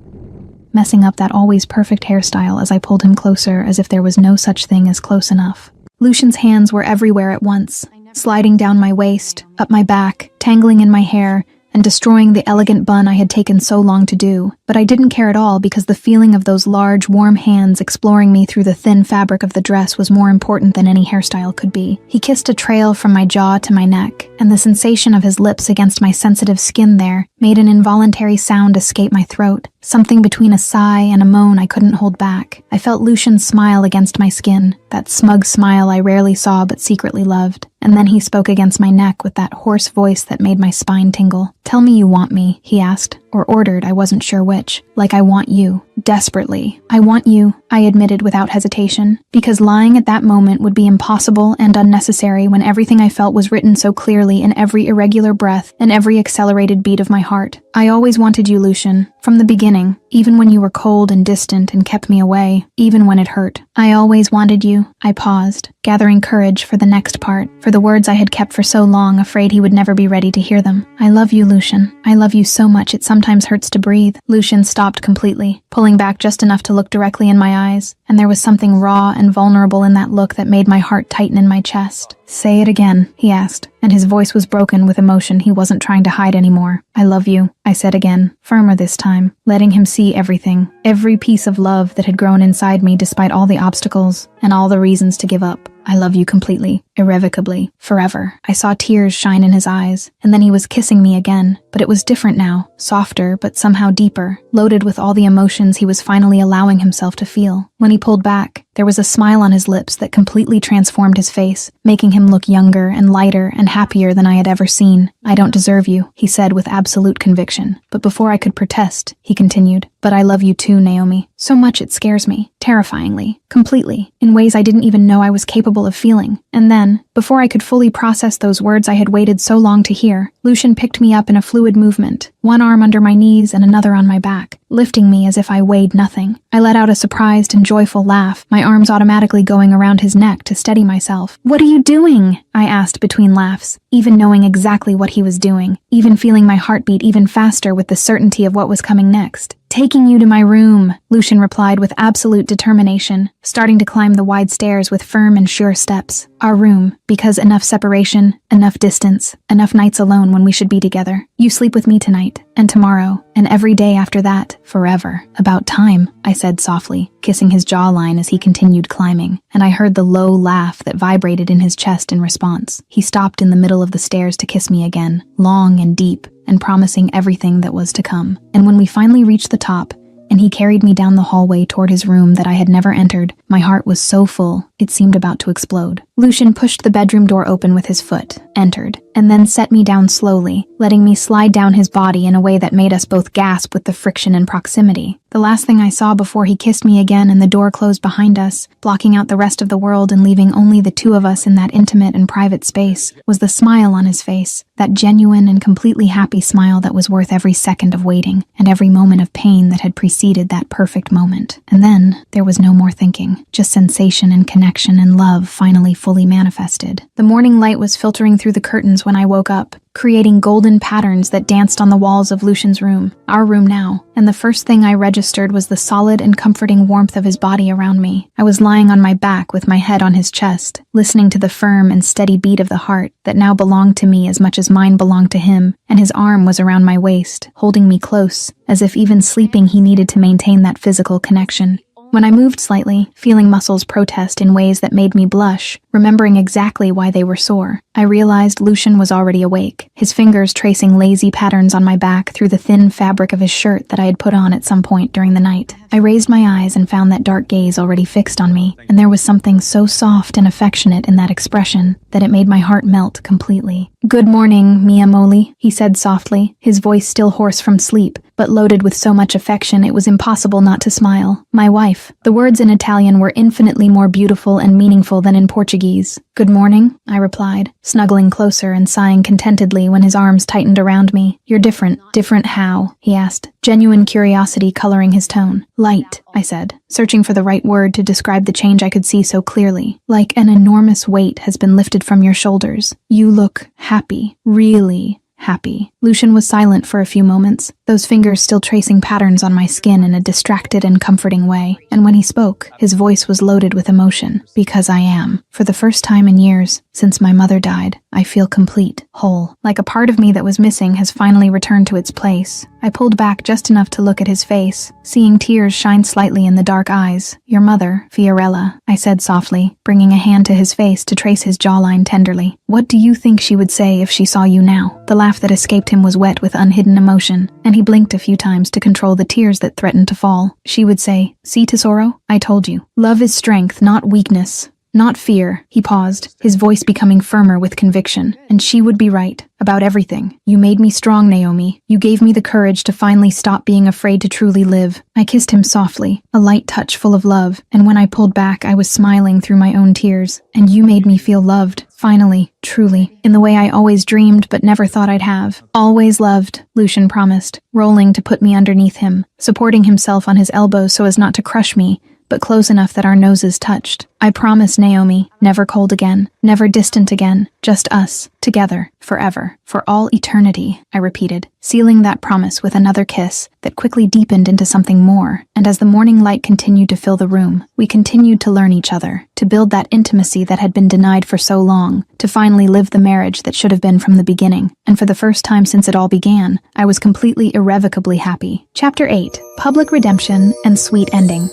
messing up that always perfect hairstyle as I pulled him closer as if there was no such thing as close enough. Lucian's hands were everywhere at once, sliding down my waist, up my back, tangling in my hair, and destroying the elegant bun I had taken so long to do. But I didn't care at all because the feeling of those large, warm hands exploring me through the thin fabric of the dress was more important than any hairstyle could be. He kissed a trail from my jaw to my neck, and the sensation of his lips against my sensitive skin there made an involuntary sound escape my throat, something between a sigh and a moan I couldn't hold back. I felt Lucian's smile against my skin, that smug smile I rarely saw but secretly loved. And then he spoke against my neck with that hoarse voice that made my spine tingle. "Tell me you want me," he asked, or ordered, I wasn't sure which. "Like I want you. Desperately. I want you," I admitted without hesitation, because lying at that moment would be impossible and unnecessary when everything I felt was written so clearly in every irregular breath and every accelerated beat of my heart. "I always wanted you, Lucian. From the beginning, even when you were cold and distant and kept me away, even when it hurt. I always wanted you." I paused, gathering courage for the next part, for the words I had kept for so long, afraid he would never be ready to hear them. "I love you, Lucian. I love you so much it sometimes hurts to breathe." Lucian stopped completely, pulling back just enough to look directly in my eyes, and there was something raw and vulnerable in that look that made my heart tighten in my chest. "Say it again," he asked, and his voice was broken with emotion he wasn't trying to hide anymore. "I love you," I said again, firmer this time, letting him see everything, every piece of love that had grown inside me despite all the obstacles and all the reasons to give up. I love you completely, irrevocably, forever. I saw tears shine in his eyes, and then he was kissing me again, but it was different now, softer but somehow deeper, loaded with all the emotions he was finally allowing himself to feel. When he pulled back, there was a smile on his lips that completely transformed his face, making him look younger and lighter and happier than I had ever seen. I don't deserve you, he said with absolute conviction. But before I could protest, he continued, but I love you too, Naomi. So much it scares me, terrifyingly, completely, in ways I didn't even know I was capable of feeling. And then, before I could fully process those words I had waited so long to hear, Lucian picked me up in a fluid movement, one arm under my knees and another on my back, lifting me as if I weighed nothing. I let out a surprised and joyful laugh, my arms automatically going around his neck to steady myself. "What are you doing?" I asked between laughs, even knowing exactly what he was doing, even feeling my heartbeat even faster with the certainty of what was coming next. "Taking you to my room," Lucian replied with absolute determination, starting to climb the wide stairs with firm and sure steps. Our room, because enough separation, enough distance, enough nights alone when we should be together. You sleep with me tonight, and tomorrow, and every day after that, forever. About time, I said softly, kissing his jawline as he continued climbing, and I heard the low laugh that vibrated in his chest in response. He stopped in the middle of the stairs to kiss me again, long and deep, and promising everything that was to come. And when we finally reached the top, and he carried me down the hallway toward his room that I had never entered, my heart was so full, it seemed about to explode. Lucian pushed the bedroom door open with his foot, entered, and then set me down slowly, letting me slide down his body in a way that made us both gasp with the friction and proximity. The last thing I saw before he kissed me again and the door closed behind us, blocking out the rest of the world and leaving only the two of us in that intimate and private space, was the smile on his face, that genuine and completely happy smile that was worth every second of waiting and every moment of pain that had preceded that perfect moment. And then, there was no more thinking, just sensation and connection and love finally fully manifested. The morning light was filtering through the curtains when I woke up, creating golden patterns that danced on the walls of Lucian's room, our room now, and the first thing I registered was the solid and comforting warmth of his body around me. I was lying on my back with my head on his chest, listening to the firm and steady beat of the heart that now belonged to me as much as mine belonged to him, and his arm was around my waist, holding me close, as if even sleeping he needed to maintain that physical connection. When I moved slightly, feeling muscles protest in ways that made me blush, remembering exactly why they were sore, I realized Lucian was already awake, his fingers tracing lazy patterns on my back through the thin fabric of his shirt that I had put on at some point during the night. I raised my eyes and found that dark gaze already fixed on me, and there was something so soft and affectionate in that expression that it made my heart melt completely. "Good morning, Mia Moli," he said softly, his voice still hoarse from sleep, but loaded with so much affection it was impossible not to smile. "My wife." The words in Italian were infinitely more beautiful and meaningful than in Portuguese. "Good morning," I replied, snuggling closer and sighing contentedly when his arms tightened around me. "You're different." "Different how?" he asked, genuine curiosity coloring his tone. "Light," I said, searching for the right word to describe the change I could see so clearly. "Like an enormous weight has been lifted from your shoulders. You look happy, really happy." Lucian was silent for a few moments, those fingers still tracing patterns on my skin in a distracted and comforting way. And when he spoke, his voice was loaded with emotion. "Because I am. For the first time in years, since my mother died, I feel complete, whole. Like a part of me that was missing has finally returned to its place." I pulled back just enough to look at his face, seeing tears shine slightly in the dark eyes. "Your mother, Fiorella," I said softly, bringing a hand to his face to trace his jawline tenderly. "What do you think she would say if she saw you now?" The laugh that escaped him was wet with unhidden emotion, and he blinked a few times to control the tears that threatened to fall. "She would say, 'See, Tesoro, I told you. Love is strength, not weakness. Not fear." He paused, his voice becoming firmer with conviction. "And she would be right. About everything. You made me strong, Naomi. You gave me the courage to finally stop being afraid to truly live." I kissed him softly, a light touch full of love, and when I pulled back I was smiling through my own tears. "And you made me feel loved. Finally, truly, in the way I always dreamed but never thought I'd have." "Always loved," Lucian promised, rolling to put me underneath him, supporting himself on his elbows so as not to crush me, but close enough that our noses touched. "I promise, Naomi, never cold again, never distant again, just us, together, forever, for all eternity," I repeated, sealing that promise with another kiss that quickly deepened into something more. And as the morning light continued to fill the room, we continued to learn each other, to build that intimacy that had been denied for so long, to finally live the marriage that should have been from the beginning. And for the first time since it all began, I was completely irrevocably happy. Chapter 8. Public Redemption and Sweet Ending.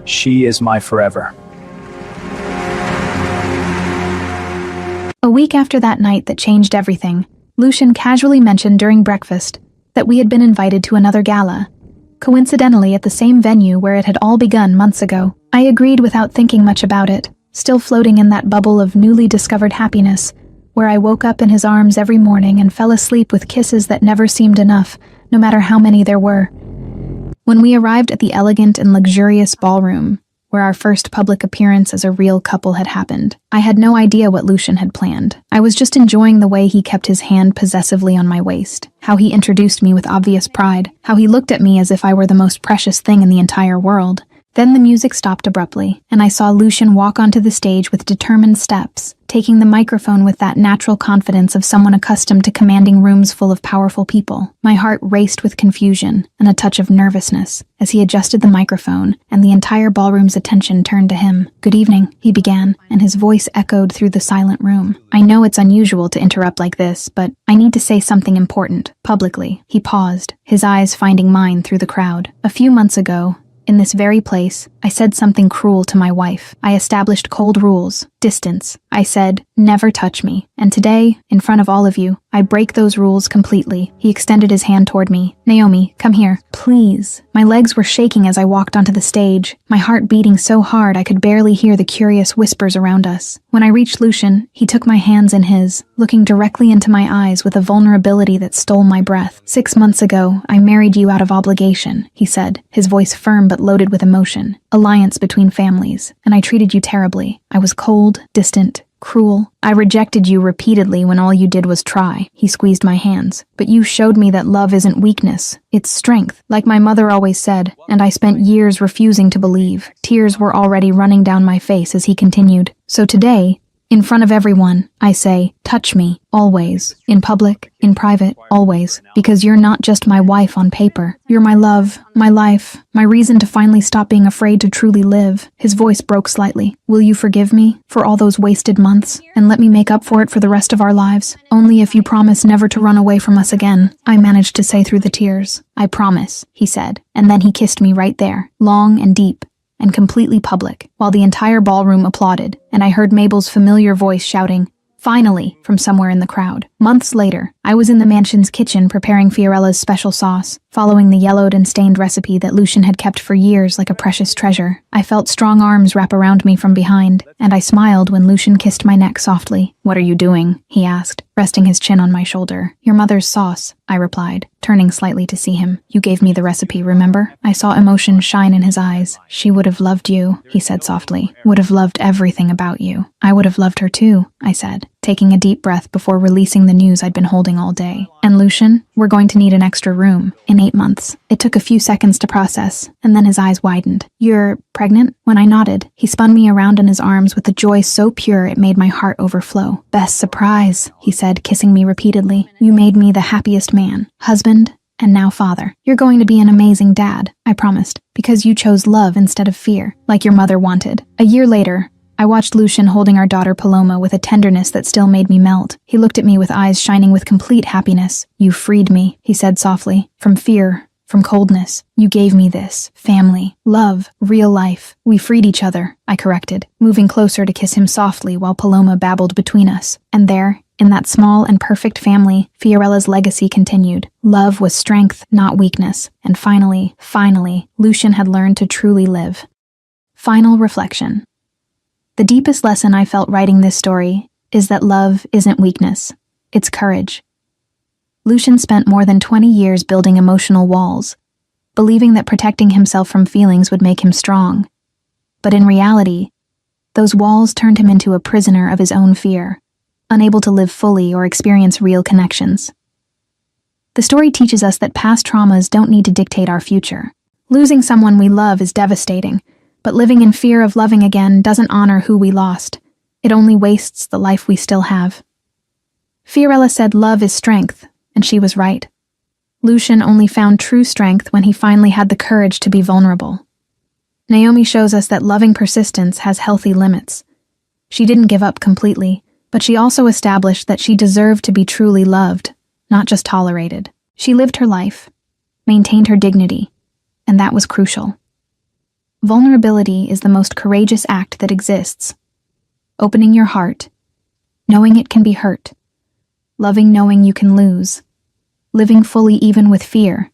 She is my forever. A week after that night that changed everything, Lucian casually mentioned during breakfast that we had been invited to another gala, coincidentally at the same venue where it had all begun months ago. I agreed without thinking much about it, still floating in that bubble of newly discovered happiness, where I woke up in his arms every morning and fell asleep with kisses that never seemed enough, no matter how many there were. When we arrived at the elegant and luxurious ballroom, where our first public appearance as a real couple had happened, I had no idea what Lucian had planned. I was just enjoying the way he kept his hand possessively on my waist, how he introduced me with obvious pride, how he looked at me as if I were the most precious thing in the entire world. Then the music stopped abruptly, and I saw Lucian walk onto the stage with determined steps, taking the microphone with that natural confidence of someone accustomed to commanding rooms full of powerful people. My heart raced with confusion and a touch of nervousness as he adjusted the microphone, and the entire ballroom's attention turned to him. "Good evening," he began, and his voice echoed through the silent room. "I know it's unusual to interrupt like this, but I need to say something important, publicly." He paused, his eyes finding mine through the crowd. "A few months ago, in this very place, I said something cruel to my wife. I established cold rules, distance. I said, never touch me. And today, in front of all of you, I break those rules completely." He extended his hand toward me. "Naomi, come here, please." My legs were shaking as I walked onto the stage, my heart beating so hard I could barely hear the curious whispers around us. When I reached Lucian, he took my hands in his, looking directly into my eyes with a vulnerability that stole my breath. "6 months ago, I married you out of obligation," he said, his voice firm but loaded with emotion. "Alliance between families, and I treated you terribly. I was cold, distant, cruel. I rejected you repeatedly when all you did was try." He squeezed my hands. "But you showed me that love isn't weakness, it's strength, like my mother always said, and I spent years refusing to believe." Tears were already running down my face as he continued. "So today, in front of everyone, I say, touch me, always. In public, in private, always. Because you're not just my wife on paper. You're my love, my life, my reason to finally stop being afraid to truly live." His voice broke slightly. "Will you forgive me for all those wasted months, and let me make up for it for the rest of our lives? Only if you promise never to run away from us again," I managed to say through the tears. "I promise," he said, and then he kissed me right there, long and deep, and completely public, while the entire ballroom applauded, and I heard Mabel's familiar voice shouting, "Finally," from somewhere in the crowd. Months later, I was in the mansion's kitchen preparing Fiorella's special sauce, following the yellowed and stained recipe that Lucian had kept for years like a precious treasure. I felt strong arms wrap around me from behind, and I smiled when Lucian kissed my neck softly. "What are you doing?" he asked, resting his chin on my shoulder. "Your mother's sauce," I replied, turning slightly to see him. "You gave me the recipe, remember?" I saw emotion shine in his eyes. "She would have loved you," he said softly. "Would have loved everything about you." "I would have loved her too," I said, taking a deep breath before releasing the news I'd been holding all day. "And Lucian, we're going to need an extra room in 8 months. It took a few seconds to process, and then his eyes widened. "You're pregnant?" When I nodded, he spun me around in his arms with a joy so pure it made my heart overflow. "Best surprise," he said, kissing me repeatedly. "You made me the happiest man, husband, and now father. You're going to be an amazing dad," I promised, "because you chose love instead of fear, like your mother wanted." A year later, I watched Lucian holding our daughter Paloma with a tenderness that still made me melt. He looked at me with eyes shining with complete happiness. "You freed me," he said softly, "from fear, from coldness. You gave me this, family, love, real life." "We freed each other," I corrected, moving closer to kiss him softly while Paloma babbled between us. And there, in that small and perfect family, Fiorella's legacy continued. Love was strength, not weakness. And finally, Lucian had learned to truly live. Final reflection. The deepest lesson I felt writing this story is that love isn't weakness, it's courage. Lucian spent more than 20 years building emotional walls, believing that protecting himself from feelings would make him strong. But in reality, those walls turned him into a prisoner of his own fear, unable to live fully or experience real connections. The story teaches us that past traumas don't need to dictate our future. Losing someone we love is devastating, but living in fear of loving again doesn't honor who we lost. It only wastes the life we still have. Fiorella said love is strength, and she was right. Lucian only found true strength when he finally had the courage to be vulnerable. Naomi shows us that loving persistence has healthy limits. She didn't give up completely, but she also established that she deserved to be truly loved, not just tolerated. She lived her life, maintained her dignity, and that was crucial. Vulnerability is the most courageous act that exists. Opening your heart, knowing it can be hurt, loving knowing you can lose, living fully even with fear.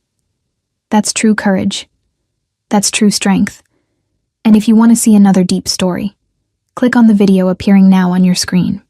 That's true courage. That's true strength. And if you want to see another deep story, click on the video appearing now on your screen.